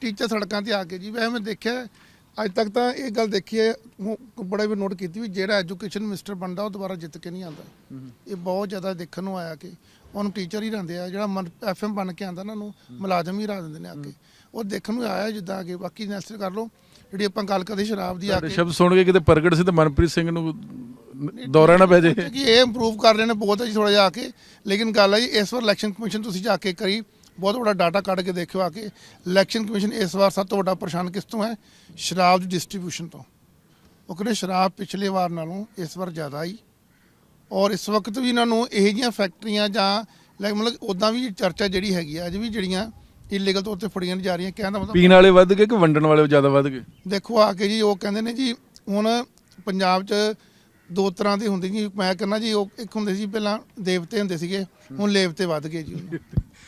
ਟੀਚਰ ਸੜਕਾਂ ਤੇ ਆ ਕੇ ਜੀ, ਵੈਸੇ ਮੈਂ ਦੇਖਿਆ ਅੱਜ ਤੱਕ ਤਾਂ ਇਹ ਗੱਲ ਦੇਖੀ ਹੈ, ਬੜਾ ਵੀ ਨੋਟ ਕੀਤੀ ਵੀ ਜਿਹੜਾ ਐਜੂਕੇਸ਼ਨ ਮਿਨਿਸਟਰ ਬਣਦਾ ਉਹ ਦੁਬਾਰਾ ਜਿੱਤ ਕੇ ਨਹੀਂ ਆਉਂਦਾ। ਇਹ ਬਹੁਤ ਜ਼ਿਆਦਾ ਦੇਖਣ ਨੂੰ ਆਇਆ ਕਿ ਉਹਨੂੰ ਟੀਚਰ ਹੀ ਰਹਿੰਦੇ ਆ, ਜਿਹੜਾ FM ਬਣ ਕੇ ਆਉਂਦਾ ਉਹਨਾਂ ਨੂੰ ਮੁਲਾਜ਼ਮ ਹੀ ਰਹਿ ਦਿੰਦੇ ਨੇ ਆ ਕੇ। ਉਹ ਦੇਖਣ ਨੂੰ ਆਇਆ ਜਿੱਦਾਂ ਕਿ ਬਾਕੀ ਨੈਸਟ ਕਰ ਲਓ। ਜਿਹੜੀ ਆਪਾਂ ਗੱਲ ਕਰਦੇ ਸ਼ਰਾਬ ਦੀ ਆ ਕੇ ਸ਼ਬਦ ਸੁਣ ਕੇ ਕਿਤੇ ਪ੍ਰਗਟ ਸੀ ਤੇ ਮਨਪ੍ਰੀਤ ਸਿੰਘ ਨੂੰ ਦੌਰਾ ਨਾ ਪੈ ਜੇ ਕਿ ਇਹ ਇੰਪਰੂਵ ਕਰ ਰਹੇ ਨੇ ਬਹੁਤ ਹੈ ਜੀ ਥੋੜਾ ਜਿਹਾ ਆ ਕੇ। ਲੇਕਿਨ ਗੱਲ ਹੈ ਜੀ, ਇਸ ਵਾਰ ਇਲੈਕਸ਼ਨ ਕਮਿਸ਼ਨ ਤੁਸੀਂ ਜਾ ਕੇ ਕਰੀ ਬਹੁਤ ਵੱਡਾ ਡਾਟਾ ਕੱਢ ਕੇ ਦੇਖਿਓ ਆ ਕੇ। ਇਲੈਕਸ਼ਨ ਕਮਿਸ਼ਨ ਇਸ ਵਾਰ ਸਭ ਤੋਂ ਵੱਡਾ ਪਰੇਸ਼ਾਨ ਕਿਸ ਤੋਂ ਹੈ? ਸ਼ਰਾਬ ਦੀ ਡਿਸਟ੍ਰੀਬਿਊਸ਼ਨ ਤੋਂ। ਉਹ ਕਹਿੰਦੇ ਸ਼ਰਾਬ ਪਿਛਲੇ ਵਾਰ ਨਾਲੋਂ ਇਸ ਵਾਰ ਜ਼ਿਆਦਾ ਆਈ, ਔਰ ਇਸ ਵਕਤ ਵੀ ਇਹਨਾਂ ਨੂੰ ਇਹੋ ਜਿਹੀਆਂ ਫੈਕਟਰੀਆਂ ਜਾਂ ਮਤਲਬ ਉੱਦਾਂ ਵੀ ਚਰਚਾ ਜਿਹੜੀ ਹੈਗੀ ਆ ਅੱਜ ਵੀ ਜਿਹੜੀਆਂ ਇਲੀਗਲ ਤੌਰ ਤੇ ਫੜੀਆਂ ਜਾ ਰਹੀਆਂ, ਕਹਿਣ ਦਾ ਮਤਲਬ ਪੀਣ ਵਾਲੇ ਵੱਧ ਗਏ ਕਿ ਵੰਡਣ ਵਾਲੇ ਜ਼ਿਆਦਾ ਵੱਧ ਗਏ? ਦੇਖੋ ਆ ਕੇ ਜੀ, ਉਹ ਕਹਿੰਦੇ ਨੇ ਜੀ ਹੁਣ ਪੰਜਾਬ 'ਚ ਦੋ ਤਰ੍ਹਾਂ ਦੇ ਹੁੰਦੇ ਜੀ। ਮੈਂ ਕਹਿੰਦਾ ਜੀ, ਉਹ ਇੱਕ ਹੁੰਦੇ ਸੀ ਪਹਿਲਾਂ ਦੇਵਤੇ ਹੁੰਦੇ ਸੀਗੇ, ਹੁਣ ਲੇਵਤੇ ਵੱਧ ਗਏ ਜੀ।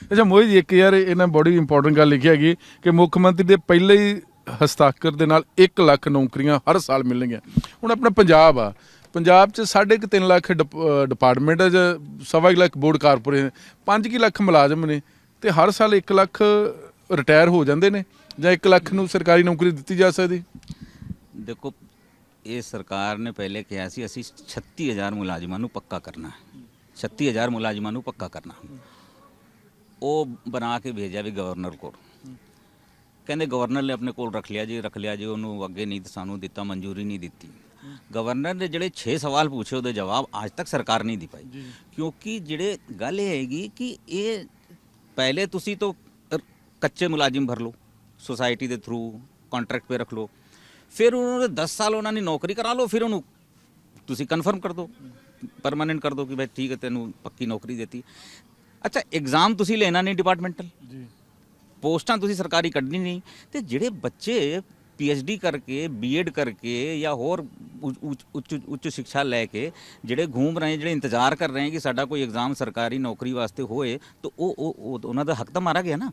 ਅੱਛਾ ਮੋਹਿਤ ਜੀ, ਇੱਕ ਯਾਰ ਇਹਨਾਂ ਬੜੀ ਇੰਪੋਰਟੈਂਟ ਗੱਲ ਲਿਖੀ ਹੈਗੀ ਕਿ ਮੁੱਖ ਮੰਤਰੀ ਦੇ ਪਹਿਲੇ ਹੀ ਹਸਤਾਖਰ ਦੇ ਨਾਲ 1 ਲੱਖ ਨੌਕਰੀਆਂ ਹਰ ਸਾਲ ਮਿਲਣਗੀਆਂ। ਹੁਣ ਆਪਣਾ ਪੰਜਾਬ ਆ, ਪੰਜਾਬ 'ਚ 3.5 ਲੱਖ ਡਿਪਾਰਟਮੈਂਟ ਹੈ, 1.25 ਲੱਖ ਬੋਰਡ ਕਾਰਪੋਰੇਸ਼ਨ, 5 ਲੱਖ ਮੁਲਾਜ਼ਮ ਨੇ, ਤੇ ਹਰ ਸਾਲ 1 ਲੱਖ ਰਿਟਾਇਰ ਹੋ ਜਾਂਦੇ ਨੇ, ਜਾਂ 1 ਲੱਖ ਨੂੰ ਸਰਕਾਰੀ ਨੌਕਰੀ ਦਿੱਤੀ ਜਾ ਸਕਦੀ? ਦੇਖੋ, ਇਹ ਸਰਕਾਰ ਨੇ ਪਹਿਲੇ ਕਿਹਾ ਸੀ ਅਸੀਂ 36000 ਮੁਲਾਜ਼ਮਾਂ ਨੂੰ ਪੱਕਾ ਕਰਨਾ ਹੈ, 36000 ਮੁਲਾਜ਼ਮਾਂ ਨੂੰ ਪੱਕਾ ਕਰਨਾ। ਉਹ ਬਣਾ ਕੇ ਭੇਜਿਆ ਵੀ ਗਵਰਨਰ ਕੋਲ, ਕਹਿੰਦੇ ਗਵਰਨਰ ਨੇ ਆਪਣੇ ਕੋਲ ਰੱਖ ਲਿਆ ਜੀ, ਉਹਨੂੰ ਅੱਗੇ ਨਹੀਂ ਸਾਨੂੰ ਦਿੱਤਾ, ਮਨਜ਼ੂਰੀ ਨਹੀਂ ਦਿੱਤੀ। ਗਵਰਨਰ ਨੇ ਜਿਹੜੇ 6 ਸਵਾਲ ਪੁੱਛੇ ਉਹਦੇ ਜਵਾਬ ਅੱਜ ਤੱਕ ਸਰਕਾਰ ਨਹੀਂ ਦੇ ਪਾਈ, ਕਿਉਂਕਿ ਜਿਹੜੇ ਗੱਲ ਇਹ ਹੈਗੀ ਕਿ ਇਹ ਪਹਿਲੇ ਤੁਸੀਂ ਤਾਂ ਕੱਚੇ ਮੁਲਾਜ਼ਮ ਭਰ ਲਓ ਸੋਸਾਇਟੀ ਦੇ ਥਰੂ, ਕੰਟਰੈਕਟ 'ਤੇ ਰੱਖ ਲਓ, ਫਿਰ ਉਹਨਾਂ ਦੇ 10 ਸਾਲ ਉਹਨਾਂ ਨੇ ਨੌਕਰੀ ਕਰਾ ਲਓ, ਫਿਰ ਉਹਨੂੰ ਤੁਸੀਂ ਕਨਫਰਮ ਕਰ ਦਿਓ, ਪਰਮਾਨੈਂਟ ਕਰ ਦਿਓ ਕਿ ਭਾਈ ਠੀਕ ਹੈ ਤੈਨੂੰ ਪੱਕੀ ਨੌਕਰੀ ਦਿੱਤੀ। ਅੱਛਾ, ਐਗਜ਼ਾਮ ਤੁਸੀਂ ਲੈਣਾ ਨਹੀਂ ਡਿਪਾਰਟਮੈਂਟਲ, ਪੋਸਟਾਂ ਤੁਸੀਂ ਸਰਕਾਰੀ ਕੱਢਣੀ ਨਹੀਂ, ਤੇ ਜਿਹੜੇ ਬੱਚੇ PhD ਕਰਕੇ, B.Ed ਕਰਕੇ ਜਾਂ ਹੋਰ ਉੱਚ ਸਿੱਖਿਆ ਲੈ ਕੇ ਜਿਹੜੇ ਘੂਮ ਰਹੇ, ਜਿਹੜੇ ਇੰਤਜ਼ਾਰ ਕਰ ਰਹੇ ਕਿ ਸਾਡਾ ਕੋਈ ਐਗਜ਼ਾਮ ਸਰਕਾਰੀ ਨੌਕਰੀ ਵਾਸਤੇ ਹੋਏ, ਤਾਂ ਉਹ ਉਹਨਾਂ ਦਾ ਹੱਕ ਤਾਂ ਮਾਰਾ ਗਿਆ ਨਾ।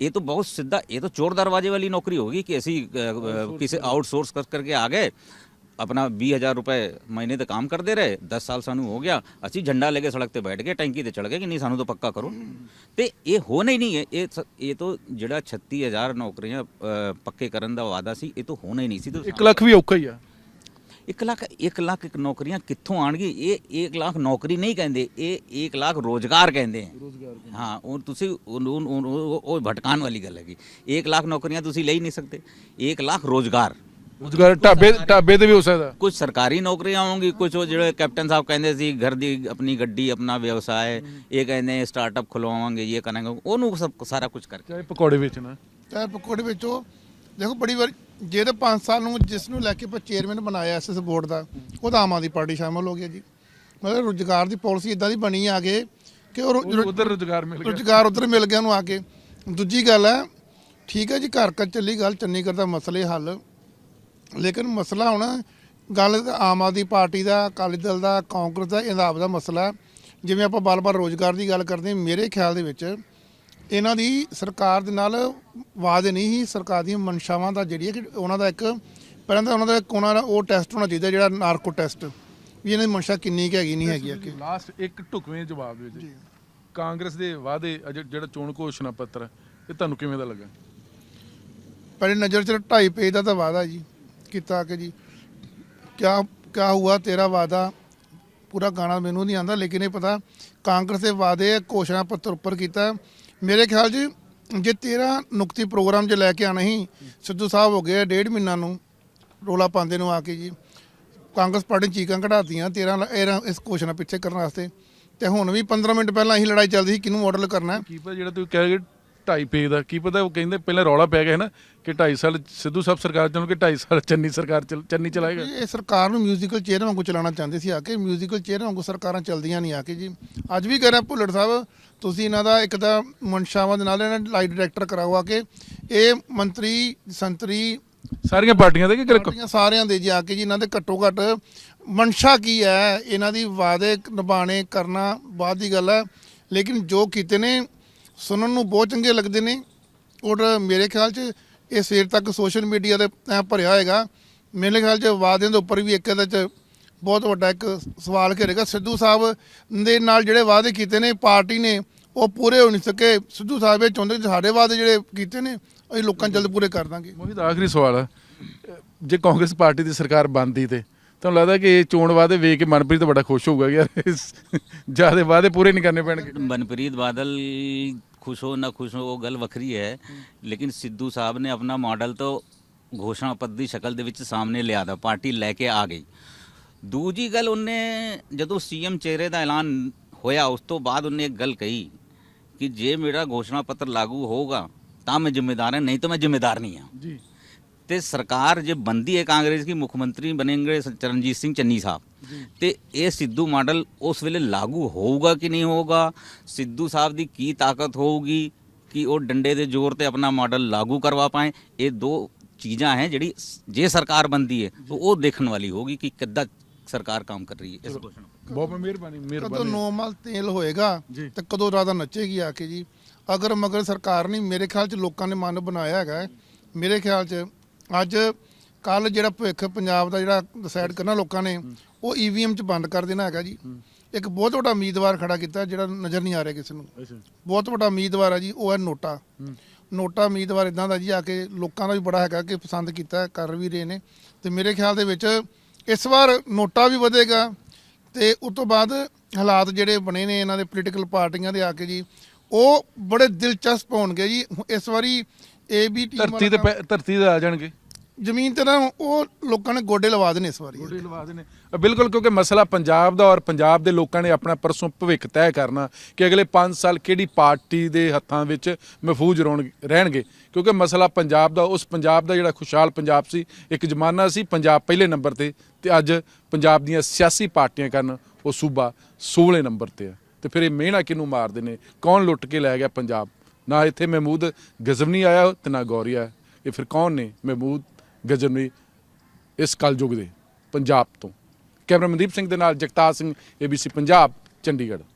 ਇਹ ਤਾਂ ਬਹੁਤ ਸਿੱਧਾ, ਇਹ ਤਾਂ ਚੋਰ ਦਰਵਾਜ਼ੇ ਵਾਲੀ ਨੌਕਰੀ ਹੋਗੀ ਕਿ ਅਸੀਂ ਕਿਸੇ ਆਊਟਸੋਰਸ ਕਰਕੇ ਆ ਗਏ, अपना 20,000 रुपए महीने तक काम करते रहे, 10 साल सानू हो गया, असी झंडा लेके सड़क ते बैठ गए, टैंकी ते चढ़ गए कि नहीं सानू तो पक्का करो। ते ये होना ही नहीं है, ये तो जिहड़ा 36,000 नौकरियां पक्के करन दा वादा सी, ये तो होना ही नहीं सी। तो 1 ਲੱਖ ਵੀ ਔਖਾ ਹੀ ਆ। 1 ਲੱਖ नौकरियां कित्थों आणगी? ये 1 लाख नौकरी नहीं कहते, ये 1 लाख रोजगार कहते हैं। हाँ, और तुसी वो भटकान वाली गल है। 1 लाख नौकरियां तुसी ले ही नहीं सकते, 1 लाख रोजगार ਢਾਬੇ ਤੇ ਵੀ ਹੋ ਸਕਦਾ। कुछ सरकारी नौकरियां होंगी, कुछ वो जो कैप्टन साहब कहते सी घर दी अपनी गड्डी अपना व्यवसाय, ये कहते स्टार्टअप खुलवावांगे, ये करेंगे, ਉਹਨੂੰ सब सारा कुछ करके ਚਾਹੇ ਪਕੌੜੇ ਵੇਚਣਾ, ਚਾਹੇ ਪਕੌੜੇ ਵੇਚੋ। ਦੇਖੋ ਬੜੀ ਵਾਰ ਜਿਹੜੇ 5 ਸਾਲ ਨੂੰ ਜਿਸ ਨੂੰ ਲੈ ਕੇ ਆਪਾਂ ਚੇਅਰਮੈਨ ਬਣਾਇਆ SS ਬੋਰਡ ਦਾ, ਉਹਦਾ ਆਮ ਆਦਮੀ ਪਾਰਟੀ ਸ਼ਾਮਲ ਹੋ ਗਿਆ ਜੀ। ਮਤਲਬ ਰੁਜ਼ਗਾਰ ਦੀ ਪਾਲਿਸੀ ਇਦਾਂ ਦੀ ਬਣੀ ਆ ਕੇ ਕਿ ਉਧਰ ਰੁਜ਼ਗਾਰ ਮਿਲ ਗਿਆ, ਰੁਜ਼ਗਾਰ ਉਧਰ ਮਿਲ ਗਿਆ ਉਹਨੂੰ ਆ ਕੇ। ਦੂਜੀ ਗੱਲ ਹੈ, ਠੀਕ ਹੈ ਜੀ, ਘਰ ਘਰ ਚੱਲੀ ਗੱਲ ਚੰਡੀਗੜ੍ਹ ਦਾ ਮਸਲੇ ਹੱਲ, ਲੇਕਿਨ ਮਸਲਾ ਹੁਣ ਗੱਲ ਆਮ ਆਦਮੀ ਪਾਰਟੀ ਦਾ, ਅਕਾਲੀ ਦਲ ਦਾ, ਕਾਂਗਰਸ ਦਾ, ਇਹਦਾ ਆਪਦਾ ਮਸਲਾ। ਜਿਵੇਂ ਆਪਾਂ ਬਾਰ-ਬਾਰ ਰੋਜ਼ਗਾਰ ਦੀ ਗੱਲ ਕਰਦੇ, ਮੇਰੇ ਖਿਆਲ ਦੇ ਵਿੱਚ ਇਹਨਾਂ ਦੀ ਸਰਕਾਰ ਦੇ ਨਾਲ ਵਾਅਦੇ ਨਹੀਂ ਹੀ, ਸਰਕਾਰ ਦੀਆਂ ਮਨਸ਼ਾਵਾਂ ਦਾ ਜਿਹੜੀ ਹੈ ਕਿ ਉਹਨਾਂ ਦਾ ਇੱਕ ਪਹਿਲਾਂ ਤਾਂ ਉਹਨਾਂ ਦਾ ਉਹ ਟੈਸਟ ਹੋਣਾ ਚਾਹੀਦਾ, ਜਿਹੜਾ ਨਾਰਕੋ ਟੈਸਟ, ਵੀ ਇਹਨਾਂ ਦੀ ਮਨਸ਼ਾ ਕਿੰਨੀ ਕੁ ਹੈਗੀ ਨਹੀਂ ਹੈਗੀ। ਲਾਸਟ ਇੱਕ ਢੁਕਵੇਂ ਜਵਾਬ ਦੇ ਜੀ, ਕਾਂਗਰਸ ਦੇ ਵਾਅਦੇ ਜਿਹੜਾ ਚੋਣ ਘੋਸ਼ਣਾ ਪੱਤਰ ਹੈ, ਇਹ ਤੁਹਾਨੂੰ ਕਿਵੇਂ ਦਾ ਲੱਗਾ? ਪਹਿਲੀ ਨਜ਼ਰ 'ਚ 2.5 पेज ਦਾ ਤਾਂ ਵਾਅਦਾ ਜੀ ਕੀਤਾ ਕਿ ਜੀ ਕਿਆ ਕਿਆ ਹੁਆ ਤੇਰਾ ਵਾਅਦਾ, ਪੂਰਾ ਗਾਣਾ ਮੈਨੂੰ ਨਹੀਂ ਆਉਂਦਾ, ਲੇਕਿਨ ਇਹ ਪਤਾ ਕਾਂਗਰਸ ਦੇ ਵਾਅਦੇ ਘੋਸ਼ਣਾ ਪੱਤਰ ਉੱਪਰ ਕੀਤਾ। ਮੇਰੇ ਖਿਆਲ 'ਚ ਜੇ 13 ਨੁਕਤੀ ਪ੍ਰੋਗਰਾਮ 'ਚ ਲੈ ਕੇ ਆਣਾ ਸੀ, ਸਿੱਧੂ ਸਾਹਿਬ ਹੋ ਗਏ 1.5 ਮਹੀਨਾ ਨੂੰ ਰੋਲਾ ਪਾਉਂਦੇ ਨੂੰ ਆ ਕੇ ਜੀ, ਕਾਂਗਰਸ ਪਾਰਟੀ ਚੀਕਾਂ ਕਢਾਤੀਆਂ 13 ਇਸ ਘੋਸ਼ਣਾ ਪਿੱਛੇ ਕਰਨ ਵਾਸਤੇ, ਤੇ ਹੁਣ ਵੀ 15 ਮਿੰਟ ਪਹਿਲਾਂ ਇਹੀ ਲੜਾਈ ਚੱਲਦੀ ਸੀ ਕਿਹਨੂੰ ਮਾਡਲ ਕਰਨਾ। ਕੀ ਪਤਾ ਜਿਹੜਾ ਤੁਸੀਂ ਕਹਿ ਗਏ 2.5 ਪੇਜ ਦਾ, ਕੀ ਪਤਾ ਉਹ ਕਹਿੰਦੇ ਪਹਿਲਾਂ ਰੌਲਾ ਪੈ ਗਿਆ ਹੈ ਨਾ ਕਿ 2.5 ਸਾਲ ਸਿੱਧੂ ਸਾਹਿਬ ਸਰਕਾਰ ਚੱਲੂ ਕਿ 2.5 ਸਾਲ ਚੰਨੀ ਚਲਾਏਗਾ। ਇਹ ਸਰਕਾਰ ਨੂੰ ਮਿਊਜ਼ੀਕਲ ਚੇਅਰ ਵਾਂਗੂ ਚਲਾਉਣਾ ਚਾਹੁੰਦੇ ਸੀ ਆ ਕੇ, ਮਿਊਜ਼ੀਕਲ ਚੇਅਰ ਵਾਂਗੂ ਸਰਕਾਰਾਂ ਚੱਲਦੀਆਂ ਨਹੀਂ ਆ ਕੇ ਜੀ। ਅੱਜ ਵੀ ਕਹਿ ਰਿਹਾ ਭੁੱਲਰ ਸਾਹਿਬ, ਤੁਸੀਂ ਇਹਨਾਂ ਦਾ ਇੱਕ ਤਾਂ ਮਨਸ਼ਾਵਾਂ ਦੇ ਨਾਲ ਇਹਨਾਂ ਲਾਈਟ ਡਾਇਰੈਕਟਰ ਕਰਾਓ ਆ ਕੇ, ਇਹ ਮੰਤਰੀ ਸੰਤਰੀ ਸਾਰੀਆਂ ਪਾਰਟੀਆਂ ਦੇ ਕਿ ਪਾਰਟੀਆਂ ਸਾਰਿਆਂ ਦੇ ਜੀ ਆ ਕੇ ਜੀ, ਇਹਨਾਂ ਦੇ ਘੱਟੋ ਘੱਟ ਮਨਸ਼ਾ ਕੀ ਹੈ, ਇਹਨਾਂ ਦੀ ਵਾਅਦੇ ਨਿਭਾਣੇ ਕਰਨਾ ਬਾਅਦ ਦੀ ਗੱਲ ਹੈ, ਲੇਕਿਨ ਜੋ ਕੀਤੇ ਨੇ ਸੁਣਨ ਨੂੰ ਬਹੁਤ ਚੰਗੇ ਲੱਗਦੇ ਨੇ। ਔਰ ਮੇਰੇ ਖਿਆਲ 'ਚ ਇਹ ਸਵੇਰ ਤੱਕ ਸੋਸ਼ਲ ਮੀਡੀਆ ਤੇ ਭਰਿਆ ਹੋਏਗਾ। ਮੇਰੇ ਖਿਆਲ 'ਚ ਵਾਅਦਿਆਂ ਦੇ ਉੱਪਰ ਵੀ ਇੱਕ ਇਹਦੇ 'ਚ ਬਹੁਤ ਵੱਡਾ ਇੱਕ ਸਵਾਲ ਘੇਰੇਗਾ। ਸਿੱਧੂ ਸਾਹਿਬ ਦੇ ਨਾਲ ਜਿਹੜੇ ਵਾਅਦੇ ਕੀਤੇ ਨੇ ਪਾਰਟੀ ਨੇ ਉਹ ਪੂਰੇ ਹੋ ਨਹੀਂ ਸਕੇ। ਸਿੱਧੂ ਸਾਹਿਬ ਇਹ ਚਾਹੁੰਦੇ ਕਿ ਸਾਡੇ ਵਾਅਦੇ ਜਿਹੜੇ ਕੀਤੇ ਨੇ ਅਸੀਂ ਲੋਕਾਂ ਜਲਦ ਪੂਰੇ ਕਰ ਦਾਂਗੇ। ਮੋਹਿਤ ਆਖਰੀ ਸਵਾਲ ਹੈ, ਜੇ ਕਾਂਗਰਸ ਪਾਰਟੀ ਦੀ ਸਰਕਾਰ ਬਣਦੀ ਤੇ ਤੁਹਾਨੂੰ ਲੱਗਦਾ ਕਿ ਇਹ ਚੋਣ ਵਾਅਦੇ ਵੇਖ ਕੇ ਮਨਪ੍ਰੀਤ ਬੜਾ ਖੁਸ਼ ਹੋਊਗਾ ਕਿ ਯਾਰ ਜਿਆਦਾ ਵਾਅਦੇ ਪੂਰੇ ਨਹੀਂ ਕਰਨੇ ਪੈਣਗੇ? मनप्रीत बादल खुश हो ना खुश हो वो गल ਵੱਖਰੀ है, लेकिन सिद्धू साहब ने अपना मॉडल तो घोषणा पत्र ਦੀ ਸ਼ਕਲ ਦੇ ਵਿੱਚ ਸਾਹਮਣੇ ਲਿਆਦਾ, ਪਾਰਟੀ ਲੈ ਕੇ ਆ ਗਈ। ਦੂਜੀ ਗੱਲ ਉਹਨੇ ਜਦੋਂ ਸੀਐਮ ਚਿਹਰੇ ਦਾ ਐਲਾਨ ਹੋਇਆ ਉਸ ਤੋਂ ਬਾਅਦ ਉਹਨੇ ਇੱਕ ਗੱਲ ਕਹੀ ਕਿ ਜੇ ਮੇਰਾ ਘੋषणा ਪੱਤਰ ਲਾਗੂ ਹੋਊਗਾ ਤਾਂ ਮੈਂ ਜ਼ਿੰਮੇਦਾਰ ਹਾਂ, ਨਹੀਂ ਤਾਂ ਮੈਂ ਜ਼ਿੰਮੇਦਾਰ ਨਹੀਂ ਹਾਂ ਜੀ। ਤੇ ਸਰਕਾਰ ਜੇ ਬੰਦੀ ਹੈ ਕਾਂਗਰਸ ਦੀ, ਮੁੱਖ ਮੰਤਰੀ ਬਣेंगे ਚਰਨਜੀਤ ਸਿੰਘ ਚੰਨੀ ਸਾਹਿਬ, ਤੇ ਇਹ ਸਿੱਧੂ ਮਾਡਲ ਉਸ ਵੇਲੇ ਲਾਗੂ ਹੋਊਗਾ ਕਿ ਨਹੀਂ ਹੋਊਗਾ, ਸਿੱਧੂ ਸਾਹਿਬ ਦੀ ਕੀ ਤਾਕਤ ਹੋਊਗੀ ਕਿ ਉਹ ਡੰਡੇ ਦੇ ਜ਼ੋਰ ਤੇ ਆਪਣਾ ਮਾਡਲ ਲਾਗੂ ਕਰਵਾ ਪਾਏ। ਇਹ ਦੋ ਚੀਜ਼ਾਂ ਹੈ ਜਿਹੜੀ ਜੇ ਸਰਕਾਰ ਬੰਦੀ ਹੈ ਤਾਂ ਉਹ ਦੇਖਣ ਵਾਲੀ ਹੋਗੀ ਕਿ ਕਿੱਦਾਂ ਸਰਕਾਰ ਕੰਮ ਕਰ ਰਹੀ ਹੈ। ਇਸ ਬਹੁਤ ਮਿਹਰਬਾਨੀ ਕਦੋਂ ਨੋਮਲ ਤੇਲ ਹੋਏਗਾ ਤੇ ਕਦੋਂ ਰਾਦਾ ਨੱਚੇਗੀ ਆ ਕੇ ਜੀ। ਅਗਰ ਮਗਰ ਸਰਕਾਰ ਨਹੀਂ, ਮੇਰੇ ਖਿਆਲ 'ਚ ਲੋਕਾਂ ਨੇ ਮਨ ਬਣਾਇਆ ਹੈਗਾ ਹੈ। ਮੇਰੇ ਖਿਆਲ 'ਚ ਅੱਜ ਕੱਲ ਜਿਹੜਾ ਭਵਿੱਖ ਪੰਜਾਬ ਦਾ ਜਿਹੜਾ ਡਿਸਾਈਡ ਕਰਨਾ ਲੋਕਾਂ ਨੇ, ਉਹ ਈਵੀਐਮ 'ਚ ਬੰਦ ਕਰ ਦੇਣਾ ਹੈਗਾ ਜੀ। ਇੱਕ ਬਹੁਤ ਵੱਡਾ ਉਮੀਦਵਾਰ ਖੜਾ ਕੀਤਾ ਜਿਹੜਾ ਨਜ਼ਰ ਨਹੀਂ ਆ ਰਿਹਾ ਕਿਸੇ ਨੂੰ, ਬਹੁਤ ਵੱਡਾ ਉਮੀਦਵਾਰ ਹੈ ਜੀ, ਉਹ ਹੈ ਨੋਟਾ। ਨੋਟਾ ਉਮੀਦਵਾਰ ਇਦਾਂ ਦਾ ਜੀ ਆ ਕੇ ਲੋਕਾਂ ਦਾ ਵੀ ਬੜਾ ਹੈਗਾ ਕਿ ਪਸੰਦ ਕੀਤਾ, ਕਰ ਵੀ ਰਹੇ ਨੇ। ਤੇ ਮੇਰੇ ਖਿਆਲ ਦੇ ਵਿੱਚ ਇਸ ਵਾਰ ਨੋਟਾ ਵੀ ਵਧੇਗਾ ਤੇ ਉਸ ਤੋਂ ਬਾਅਦ ਹਾਲਾਤ ਜਿਹੜੇ ਬਣੇ ਨੇ ਇਹਨਾਂ ਦੇ ਪੋਲੀਟੀਕਲ ਪਾਰਟੀਆਂ ਦੇ ਆ ਕੇ ਜੀ, ਉਹ ਬੜੇ ਦਿਲਚਸਪ ਹੋਣਗੇ ਜੀ। ਇਸ ਵਾਰੀ ABT ਧਰਤੀ ਤੇ ਆ ਜਾਣਗੇ, ਜ਼ਮੀਨ ਤੇ ਨਾ ਉਹ ਲੋਕਾਂ ਨੇ ਗੋਡੇ ਲਵਾ ਦੇਣੇ ਇਸ ਵਾਰੀ। ਗੋਡੇ ਲਵਾ ਦੇਣੇ ਬਿਲਕੁਲ, ਕਿਉਂਕਿ ਮਸਲਾ ਪੰਜਾਬ ਦਾ ਔਰ ਪੰਜਾਬ ਦੇ ਲੋਕਾਂ ਨੇ ਆਪਣਾ ਪਰਸੋਂ ਭਵਿੱਖ ਤੈਅ ਕਰਨਾ ਕਿ ਅਗਲੇ 5 ਸਾਲ ਕਿਹੜੀ ਪਾਰਟੀ ਦੇ ਹੱਥਾਂ ਵਿੱਚ ਮਹਿਫੂਜ਼ ਰਹਿਣਗੇ। ਕਿਉਂਕਿ ਮਸਲਾ ਪੰਜਾਬ ਦਾ, ਉਸ ਪੰਜਾਬ ਦਾ ਜਿਹੜਾ ਖੁਸ਼ਹਾਲ ਪੰਜਾਬ ਸੀ, ਇੱਕ ਜ਼ਮਾਨਾ ਸੀ ਪੰਜਾਬ ਪਹਿਲੇ ਨੰਬਰ ਤੇ ਅੱਜ ਪੰਜਾਬ ਦੀਆਂ ਸਿਆਸੀ ਪਾਰਟੀਆਂ ਕਰਨ ਉਹ ਸੂਬਾ 16 ਨੰਬਰ ਤੇ ਹੈ। ਤੇ ਫਿਰ ਇਹ ਮਿਹਣਾ ਕਿਹਨੂੰ ਮਾਰਦੇ ਨੇ, ਕੌਣ ਲੁੱਟ ਕੇ ਲੈ ਗਿਆ ਪੰਜਾਬ? ਨਾ ਇੱਥੇ ਮਹਿਮੂਦ ਗਜ਼ਨਵੀ ਆਇਆ ਤੇ ਨਾ ਗੌਰੀ ਆਇਆ। ਇਹ ਫਿਰ ਕੌਣ ਨੇ ਮਹਿਮੂਦ ਗਜ਼ਨਵੀ ਇਸ ਕਲਯੁਗ ਦੇ ਪੰਜਾਬ ਤੋਂ? ਕੈਮਰਾ ਮਨਦੀਪ ਸਿੰਘ ਦੇ ਨਾਲ ਜਗਤਾਰ ਸਿੰਘ, ABC ਪੰਜਾਬ, ਚੰਡੀਗੜ੍ਹ।